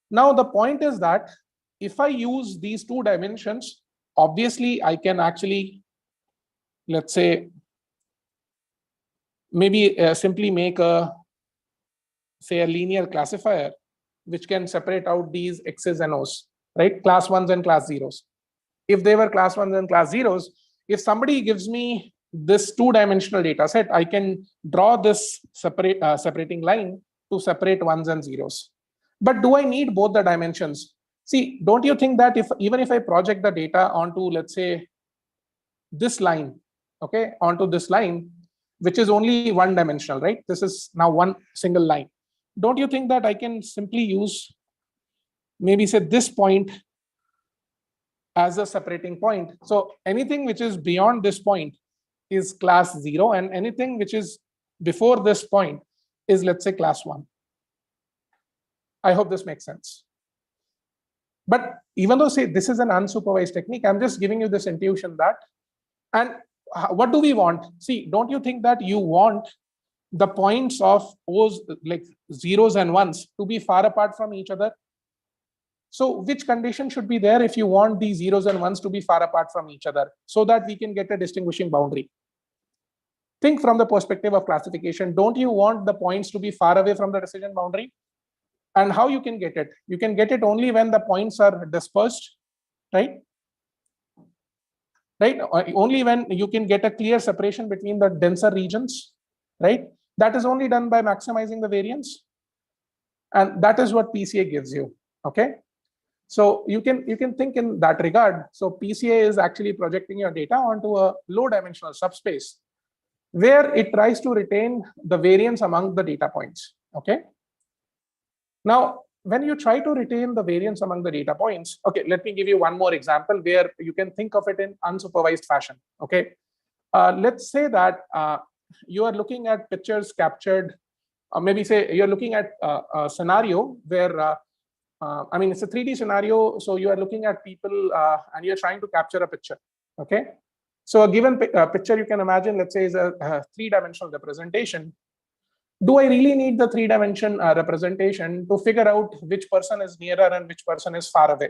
Now, the point is that if I use these 2 dimensions, obviously, I can actually, let's say, maybe simply make a, say, a linear classifier, which can separate out these X's and O's, right? Class 1s and class 0s. If they were class 1s and class 0s, if somebody gives me this 2-dimensional data set, I can draw this separating line to separate 1s and 0s. But do I need both the dimensions? See, don't you think that even if I project the data onto, let's say, this line, okay, onto this line, which is only 1-dimensional, right? This is now 1 single line. Don't you think that I can simply use, maybe say, this point as a separating point? So anything which is beyond this point is class 0, and anything which is before this point is, let's say, class 1. I hope this makes sense. But even though, say, this is an unsupervised technique, I'm just giving you this intuition that, and what do we want? See, don't you think that you want the points of O's, like 0s and 1s, to be far apart from each other? So which condition should be there if you want these 0s and 1s to be far apart from each other, so that we can get a distinguishing boundary? Think from the perspective of classification. Don't you want the points to be far away from the decision boundary? And how you can get it? You can get it only when the points are dispersed, right? Right? Only when you can get a clear separation between the denser regions, right? That is only done by maximizing the variance. And that is what PCA gives you, okay? So you can think in that regard. So PCA is actually projecting your data onto a low dimensional subspace where it tries to retain the variance among the data points. Okay. Now, when you try to retain the variance among the data points, okay, let me give you one more example where you can think of it in unsupervised fashion. Okay. Let's say that you are looking at pictures captured, maybe say you're looking at a scenario where I mean, it's a 3D scenario. So you are looking at people and you're trying to capture a picture. Okay. So a given picture you can imagine, let's say, is a 3-dimensional representation. Do I really need the 3-dimension representation to figure out which person is nearer and which person is far away?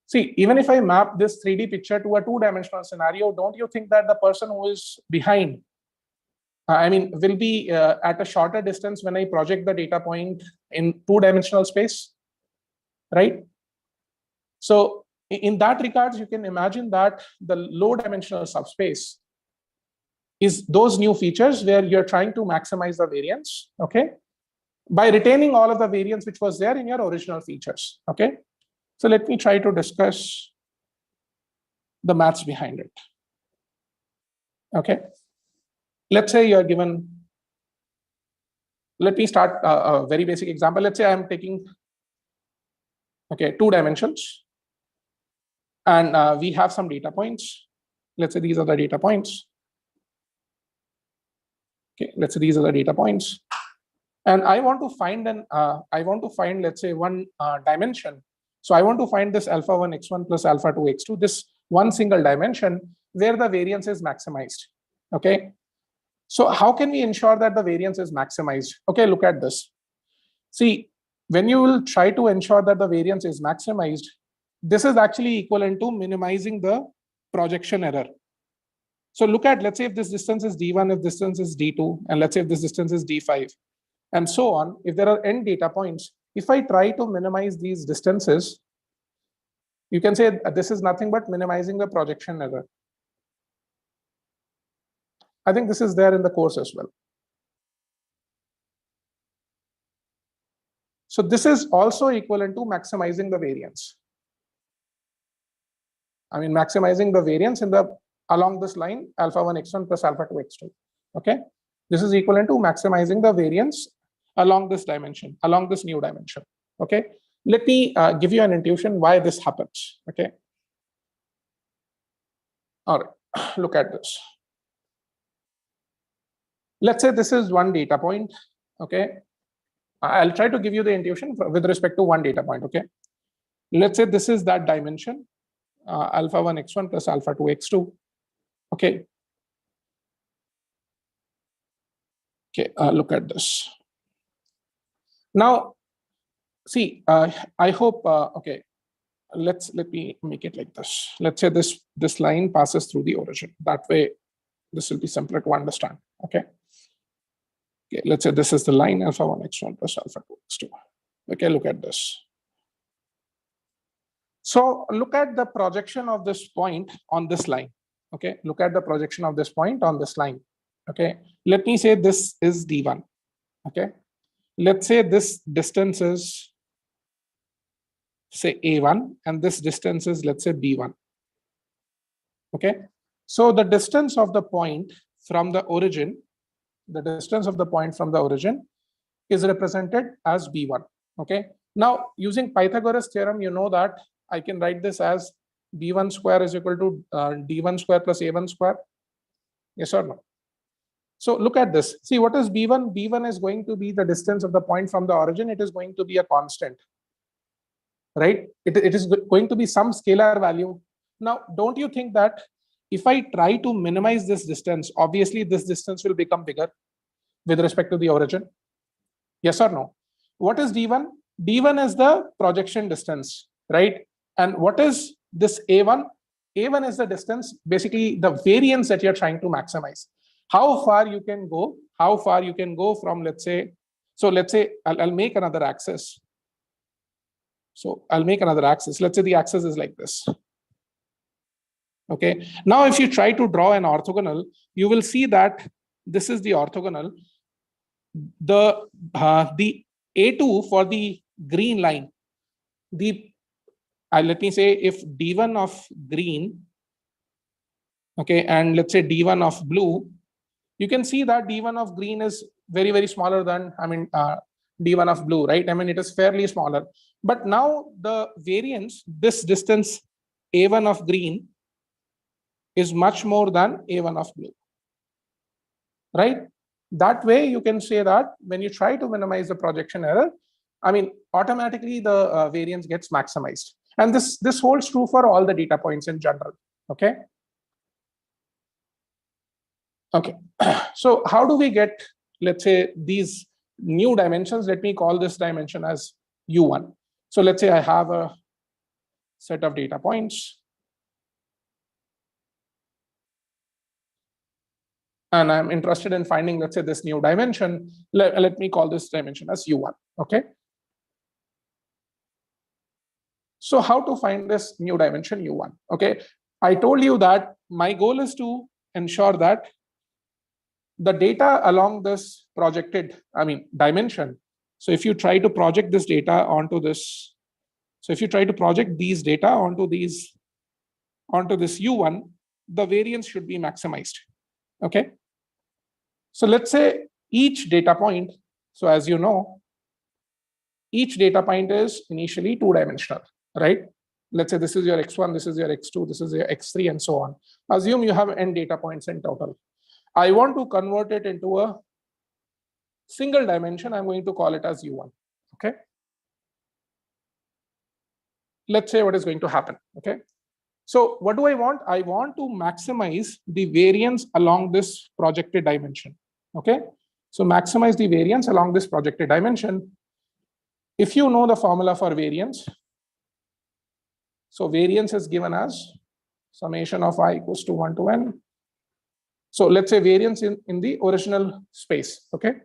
See, even if I map this 3D picture to a 2-dimensional scenario, don't you think that the person who is behind, I mean, will be at a shorter distance when I project the data point in 2-dimensional space, right? So in that regards, you can imagine that the low-dimensional subspace is those new features where you're trying to maximize the variance, okay, by retaining all of the variance which was there in your original features, okay? So let me try to discuss the maths behind it, okay? Let's say you're given, let me start a very basic example. Let's say I'm taking, okay, 2 dimensions, and we have some data points. Let's say these are the data points. Okay, let's say these are the data points. And I want to find let's say, one dimension. So I want to find this alpha 1 x1 plus alpha 2 x2, this one single dimension where the variance is maximized. Okay. So how can we ensure that the variance is maximized? Okay, look at this. See, when you will try to ensure that the variance is maximized, this is actually equivalent to minimizing the projection error. So look at, let's say if this distance is d1, if this distance is d2, and let's say if this distance is d5, and so on. If there are n data points, if I try to minimize these distances, you can say this is nothing but minimizing the projection error. I think this is there in the course as well. So this is also equivalent to maximizing the variance. I mean, maximizing the variance in the along this line, alpha 1 x1 plus alpha 2 x2. Okay, this is equivalent to maximizing the variance along this dimension, along this new dimension. Okay, let me give you an intuition why this happens. Okay, all right, look at this. Let's say this is one data point. Okay, I'll try to give you the intuition with respect to one data point. Okay, let's say this is that dimension, alpha 1 x1 plus alpha 2 x2. Okay, okay, look at this. Now, see, I hope, okay, let me make it like this. Let's say this line passes through the origin. That way, this will be simpler to understand. Okay. Okay, let's say this is the line alpha 1 x1 plus alpha 2 x2. Okay, look at this. So look at the projection of this point on this line. Okay, look at the projection of this point on this line. Okay, let me say this is d1. Okay, let's say this distance is, say, a1, and this distance is, let's say, b1. Okay, so the distance of the point from the origin, is represented as b1. Okay, now using Pythagoras theorem, you know that I can write this as b1 square is equal to d1 square plus a1 square. Yes or no? So look at this. See, what is b1? b1 is going to be the distance of the point from the origin. It is going to be a constant, right? It is going to be some scalar value. Now, don't you think that if I try to minimize this distance, obviously this distance will become bigger with respect to the origin? Yes or no? What is d1? d1 is the projection distance, right? And what is this a1? a1 is the distance, basically the variance that you're trying to maximize. How far you can go from, let's say, so let's say I'll make another axis. So I'll make another axis. Let's say the axis is like this. Okay. Now, if you try to draw an orthogonal, you will see that this is the orthogonal. The A2 for the green line, the let me say if D1 of green, okay, and let's say D1 of blue, you can see that D1 of green is very, very smaller than, D1 of blue, right? I mean, it is fairly smaller. But now the variance, this distance A1 of green is much more than A1 of blue, right? That way you can say that when you try to minimize the projection error, I mean, automatically the variance gets maximized. And this holds true for all the data points in general, okay? Okay, so how do we get, let's say, these new dimensions? Let me call this dimension as U1. So let's say I have a set of data points, and I'm interested in finding, let's say, this new dimension. Let me call this dimension as U1, okay? So how to find this new dimension U1, okay? I told you that my goal is to ensure that the data along this projected, dimension. So if you try to project this data onto this, so if you try to project these data onto this U1, the variance should be maximized, okay? So let's say each data point, so as you know, each data point is initially two-dimensional, right? Let's say this is your x1, this is your x2, this is your x3, and so on. Assume you have n data points in total. I want to convert it into a single dimension. I'm going to call it as U1, okay? Let's say what is going to happen, okay? So what do I want? I want to maximize the variance along this projected dimension, okay? So maximize the variance along this projected dimension. If you know the formula for variance, so variance is given as summation of I equals to 1 to n. So let's say variance in the original space, okay?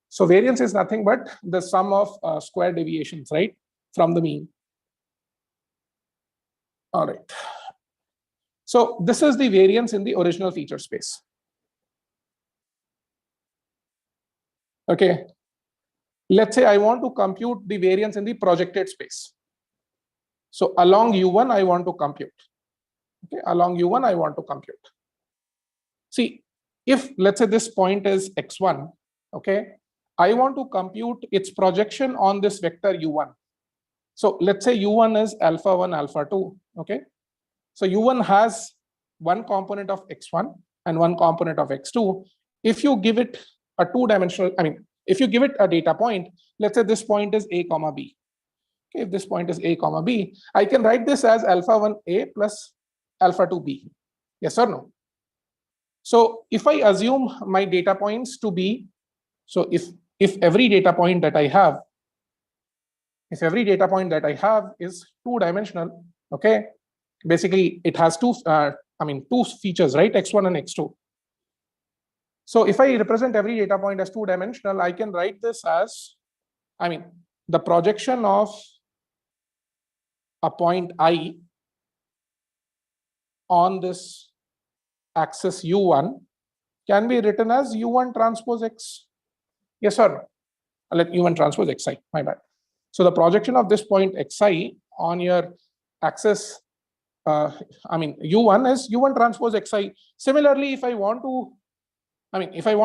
So variance is nothing but the sum of square deviations, right, from the mean. All right. So this is the variance in the original feature space. Okay. Let's say I want to compute the variance in the projected space. So along U1, I want to compute. Okay, along U1, I want to compute. See, if let's say this point is x1, okay, I want to compute its projection on this vector U1. So let's say U1 is alpha 1, alpha 2, okay? So U1 has one component of x1 and one component of x2. If you give it a two-dimensional, if you give it a data point, let's say this point is a comma b. Okay, if this point is a comma b, I can write this as alpha 1a plus alpha 2b. Yes or no? So if I assume my data points to be, so if every data point that I have, is two-dimensional, okay, basically it has two features, right, x1 and x2. So if I represent every data point as two-dimensional, I can write this as, the projection of a point I on this axis U1 can be written as U1 transpose X. Yes or no? Let U1 transpose Xi, my bad. So the projection of this point Xi on your axis, U1 is U1 transpose Xi. Similarly, if I want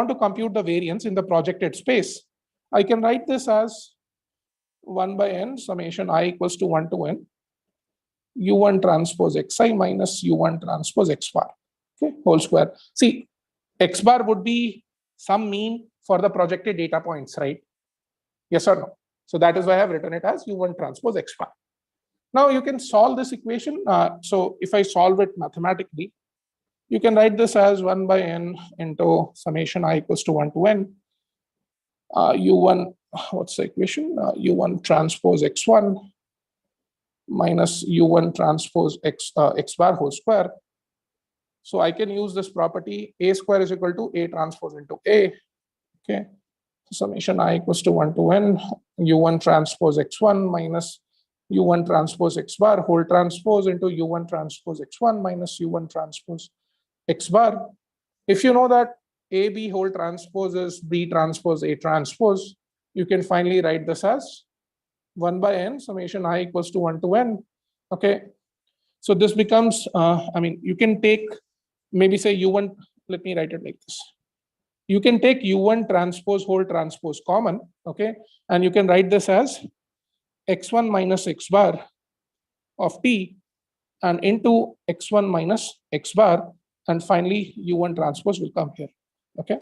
to compute the variance in the projected space, I can write this as 1 by n summation I equals to 1 to n U1 transpose Xi minus U1 transpose X bar, okay, whole square. See, X bar would be some mean for the projected data points, right? Yes or no? So that is why I have written it as U1 transpose X bar. Now you can solve this equation. So if I solve it mathematically, you can write this as 1 by n into summation I equals to 1 to n U1, what's the equation? U1 transpose X1 minus U1 transpose X bar whole square. So I can use this property A square is equal to A transpose into A. Okay. Summation I equals to 1 to n U1 transpose X1 minus U1 transpose X bar whole transpose into U1 transpose X1 minus U1 transpose X bar. If you know that AB whole transpose is B transpose A transpose, you can finally write this as 1 by n summation I equals to 1 to n. Okay. So this becomes, I mean, you can take, maybe say u1, let me write it like this. You can take u1 transpose whole transpose common, okay, and you can write this as x1 minus x bar of t and into x1 minus x bar, and finally u1 transpose will come here, okay.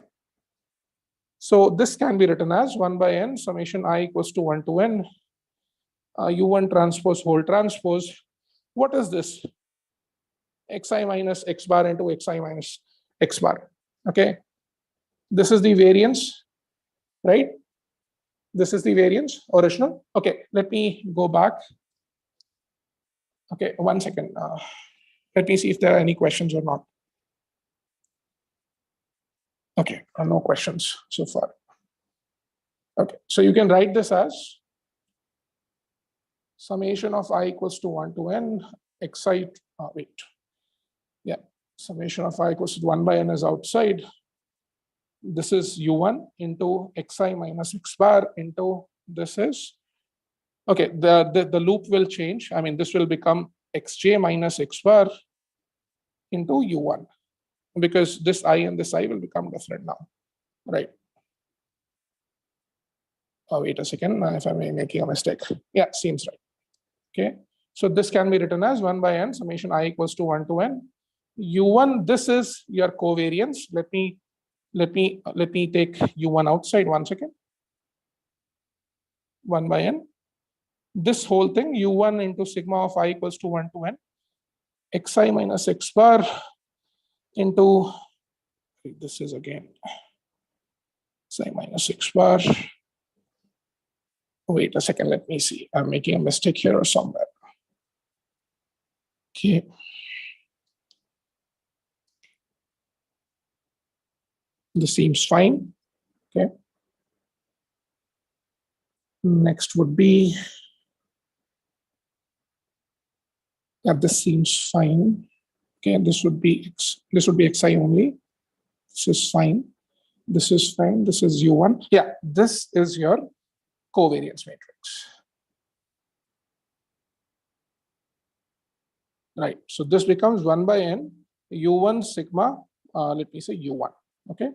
So this can be written as 1 by n summation I equals to 1 to n u1 transpose whole transpose. What is this? Xi minus x bar into xi minus x bar, okay. This is the variance, right? This is the variance, original. Okay, let me go back. Okay, 1 second. Let me see if there are any questions or not. Okay, no questions so far. Okay, so you can write this as summation of I equals to 1 to n xi, wait. Yeah, summation of I equals to 1 by n is outside. This is u1 into xi minus x bar into this is, okay, the loop will change. I mean, this will become xj minus x bar into u1, because this I and this I will become different now, right? Oh, wait a second, if I'm making a mistake. Yeah, seems right. Okay, so this can be written as 1 by n summation I equals to 1 to n u1. This is your covariance. Let me take u1 outside. 1 second. 1 by n. This whole thing u1 into sigma of I equals to 1 to n xi minus x bar into, this is again xi minus x bar. Wait a second, let me see. I'm making a mistake here or somewhere. Okay. This seems fine. Okay. Next would be, yeah, this seems fine. Okay, this would be xi only. This is fine. This is fine. This is u1. Yeah, this is your covariance matrix. Right. So this becomes 1 by n u1 sigma, let me say u1. Okay.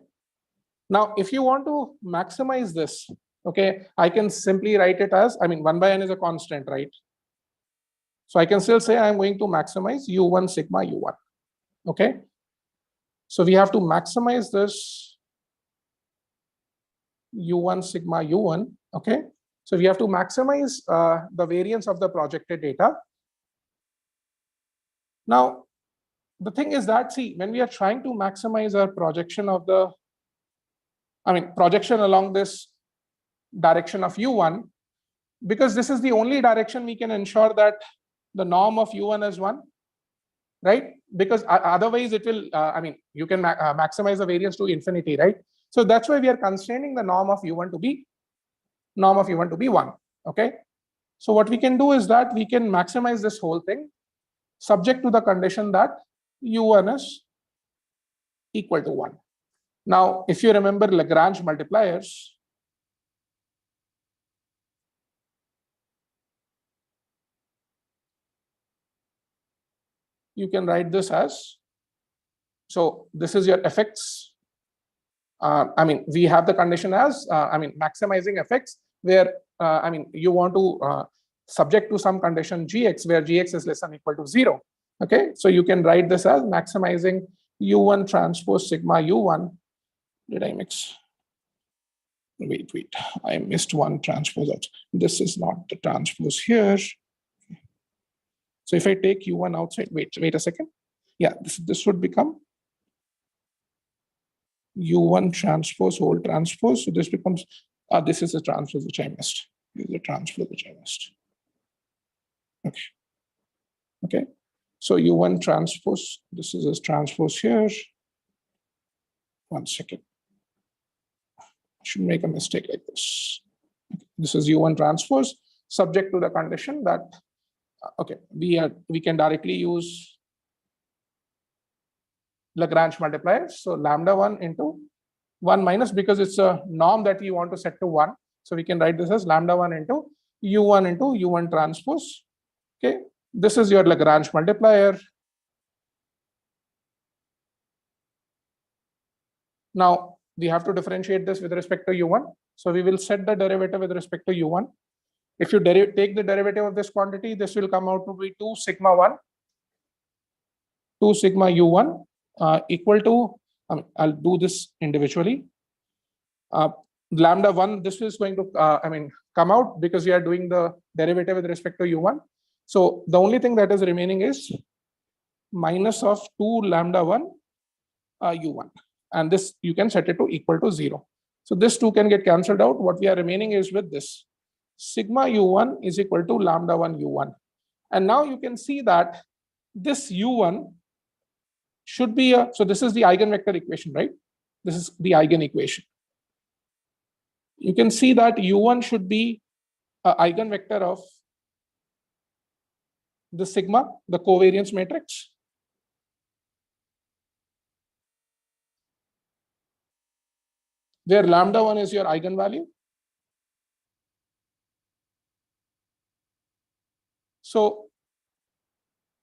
Now, if you want to maximize this, okay, I can simply write it as, I mean, 1 by n is a constant, right? So I can still say I'm going to maximize u1 sigma u1. Okay. So we have to maximize this u1 sigma u1. Okay. So we have to maximize the variance of the projected data. Now, the thing is that, see, when we are trying to maximize our projection of the, I mean, projection along this direction of u1, because this is the only direction we can ensure that the norm of u1 is 1, right? Because otherwise it will, I mean, you can maximize the variance to infinity, right? So that's why we are constraining the norm of u1 to be 1. Okay. So what we can do is that we can maximize this whole thing subject to the condition that u1 is equal to 1. Now, if you remember Lagrange multipliers, you can write this as, so this is your effects. I mean, we have the condition as, I mean, maximizing effects where, I mean, you want to subject to some condition gx where gx is less than or equal to 0. Okay, so you can write this as maximizing u1 transpose sigma u1. Did I mix? Wait, I missed one transpose. This is not the transpose here. So if I take u1 outside, wait a second. Yeah, this would become u1 transpose whole transpose. So this becomes, this is a transpose which I missed. This is a transpose which I missed. Okay. Okay. So u1 transpose, this is a transpose here. 1 second. I should make a mistake like this. Okay. This is u1 transpose subject to the condition that, okay, we can directly use Lagrange multipliers. So lambda 1 into 1 minus, because it's a norm that you want to set to 1. So we can write this as lambda 1 into U1 into U1 transpose. Okay, this is your Lagrange multiplier. Now we have to differentiate this with respect to U1. So we will set the derivative with respect to U1. If you take the derivative of this quantity, this will come out to be 2 sigma 1, 2 sigma U1 equal to, I'll do this individually. Lambda 1, this is going to, come out because we are doing the derivative with respect to U1. So the only thing that is remaining is minus of 2 lambda 1 U1. And this you can set it to equal to 0. So this 2 can get cancelled out. What we are remaining is with this. Sigma U1 is equal to lambda 1 U1. And now you can see that this U1 should be so this is the eigenvector equation, right? This is the eigen equation. You can see that U1 should be an eigenvector of the sigma, the covariance matrix. Where lambda 1 is your eigenvalue. So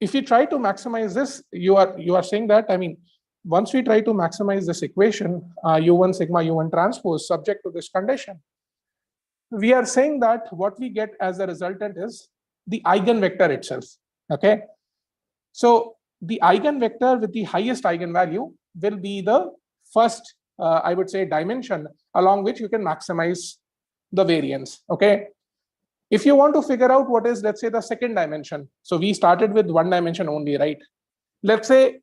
if you try to maximize this, you are saying that, once we try to maximize this equation, U1 sigma U1 transpose subject to this condition, we are saying that what we get as a resultant is the eigenvector itself. Okay. So the eigenvector with the highest eigenvalue will be the first, I would say, dimension along which you can maximize the variance. Okay. If you want to figure out what is, let's say, the second dimension. So we started with one dimension only, right? Let's say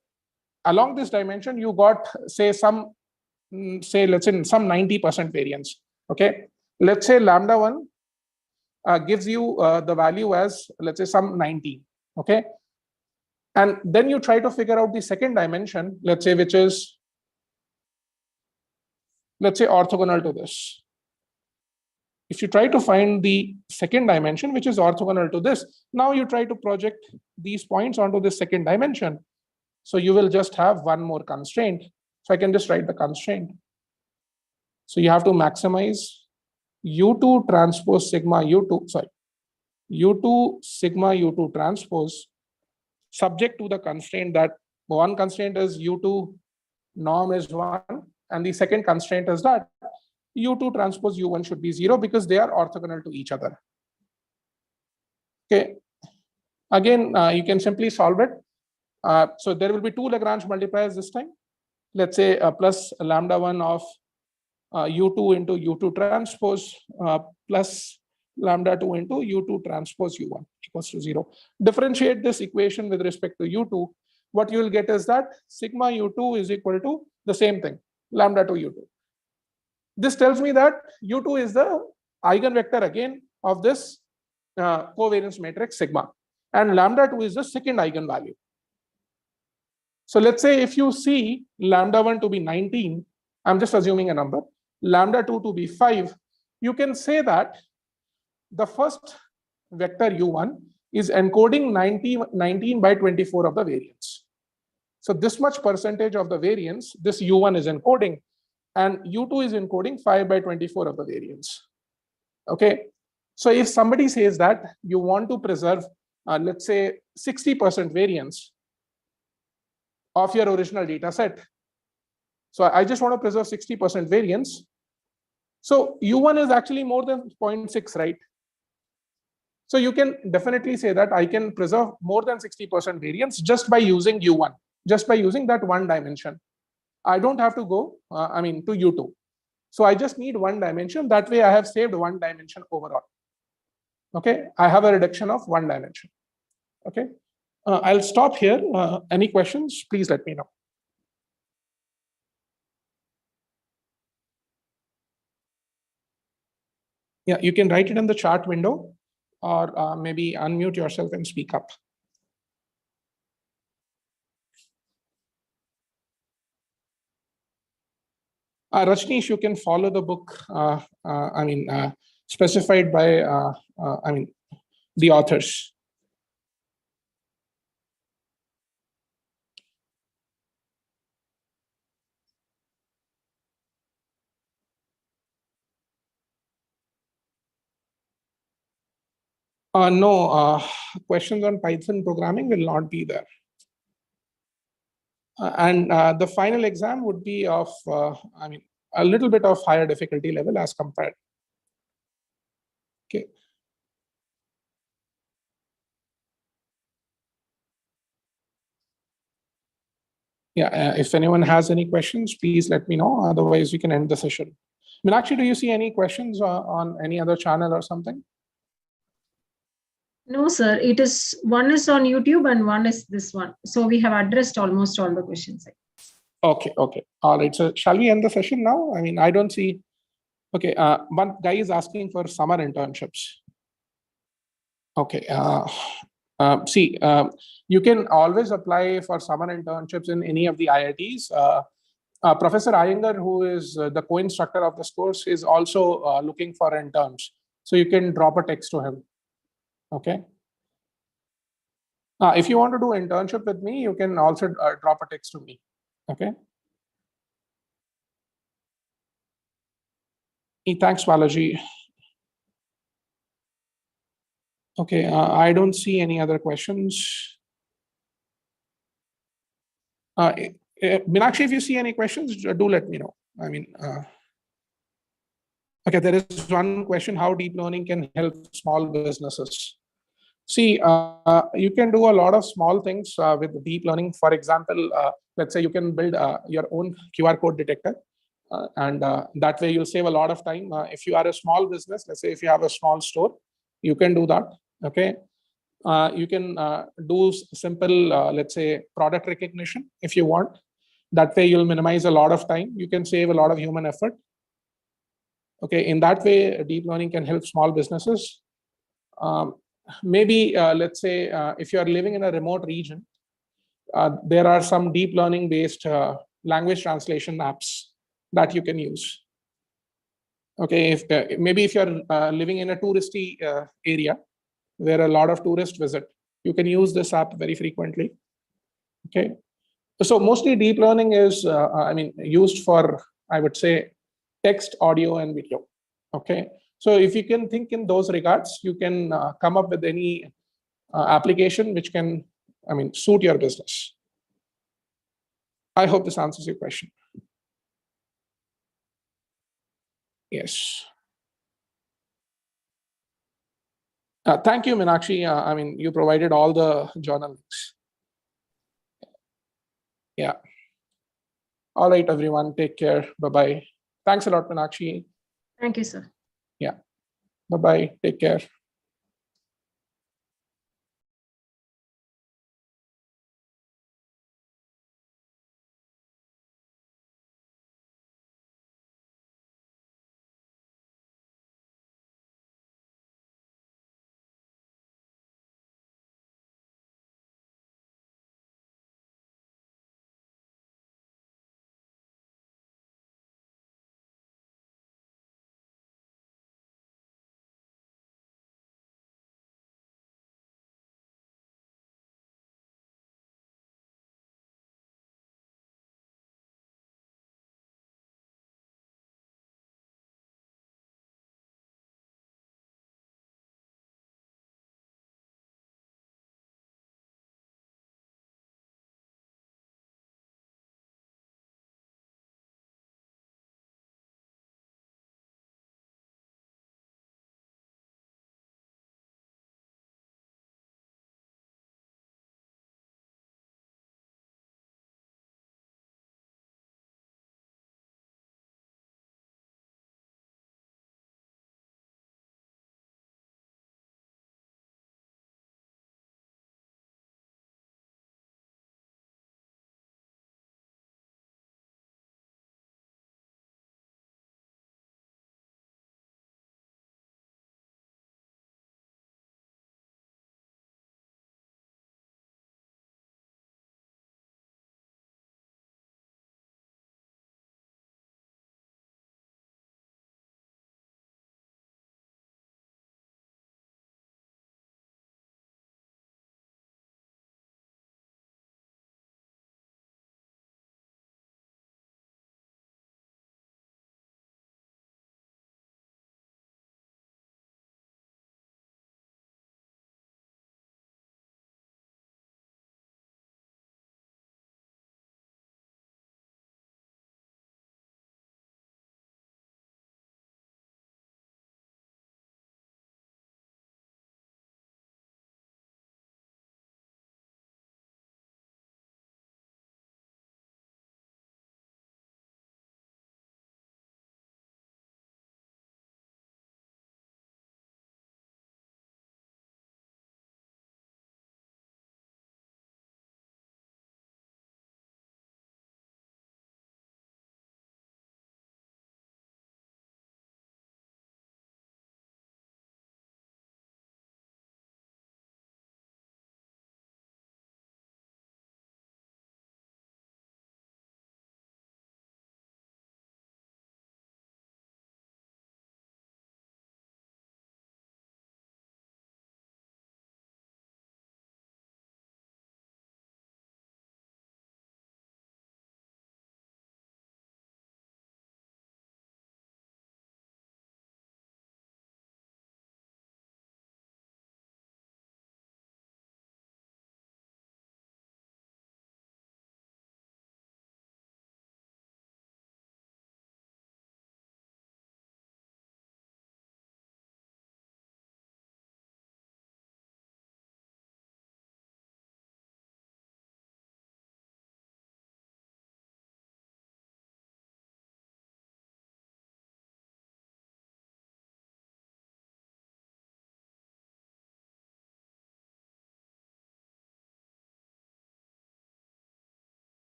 along this dimension, you got, say, let's say some 90% variance. Okay. Let's say lambda 1 gives you the value as, let's say, some 90. Okay. And then you try to figure out the second dimension, let's say, which is, let's say, orthogonal to this. If you try to find the second dimension, which is orthogonal to this, now you try to project these points onto the second dimension. So you will just have one more constraint. So I can just write the constraint. So you have to maximize U2 transpose sigma U2, U2 sigma U2 transpose subject to the constraint that one constraint is U2 norm is 1, and the second constraint is that U2 transpose U1 should be 0 because they are orthogonal to each other. Okay. Again, you can simply solve it. So there will be 2 Lagrange multipliers this time. Let's say plus lambda 1 of U2 into U2 transpose plus lambda 2 into U2 transpose U1 equals to 0. Differentiate this equation with respect to U2. What you will get is that sigma U2 is equal to the same thing, lambda 2 U2. This tells me that U2 is the eigenvector again of this covariance matrix sigma, and lambda 2 is the second eigenvalue. So let's say if you see lambda 1 to be 19, I'm just assuming a number, lambda 2 to be 5, you can say that the first vector U1 is encoding 19 by 24 of the variance. So this much percentage of the variance, this U1 is encoding, and U2 is encoding 5 by 24 of the variance. Okay. So if somebody says that you want to preserve, let's say 60% variance of your original data set. So I just want to preserve 60% variance. So U1 is actually more than 0.6, right? So you can definitely say that I can preserve more than 60% variance just by using U1, just by using that one dimension. I don't have to go, to U2. So I just need one dimension. That way I have saved one dimension overall. Okay, I have a reduction of one dimension. Okay, I'll stop here. Any questions? Please let me know. Yeah, you can write it in the chat window, or maybe unmute yourself and speak up. Rajneesh, you can follow the book, specified by, the authors. No, questions on Python programming will not be there. And the final exam would be of, I mean, a little bit of higher difficulty level as compared. Okay. Yeah, if anyone has any questions, please let me know. Otherwise, we can end the session. Meenakshi, do you see any questions on any other channel or something? No, sir. It is one is on YouTube and one is this one. So we have addressed almost all the questions. Okay, okay. All right. So shall we end the session now? I mean, I don't see. Okay, one guy is asking for summer internships. Okay. See, you can always apply for summer internships in any of the IITs. Professor Iyengar, who is the co-instructor of this course, is also looking for interns. So you can drop a text to him. Okay. If you want to do internship with me, you can also drop a text to me. Okay. Thanks, Balaji. Okay, I don't see any other questions. Meenakshi, if you see any questions, do let me know. I mean, okay, there is one question: how deep learning can help small businesses? See, you can do a lot of small things with deep learning. For example, let's say you can build your own QR code detector. And that way you'll save a lot of time. If you are a small business, let's say if you have a small store, you can do that. Okay. You can do simple, let's say, product recognition if you want. That way you'll minimize a lot of time. You can save a lot of human effort. Okay. In that way, deep learning can help small businesses. Maybe, let's say, if you are living in a remote region, there are some deep learning based language translation apps that you can use. Okay, if maybe if you're living in a touristy area where a lot of tourists visit, you can use this app very frequently. Okay, so mostly deep learning is, I mean, used for, I would say, text, audio, and video. Okay, so if you can think in those regards, you can come up with any application which can, I mean, suit your business. I hope this answers your question. Yes. Thank you, Meenakshi. I mean, you provided all the journal links. Yeah. All right, everyone. Take care. Bye-bye. Thanks a lot, Meenakshi. Thank you, sir. Yeah. Bye-bye. Take care.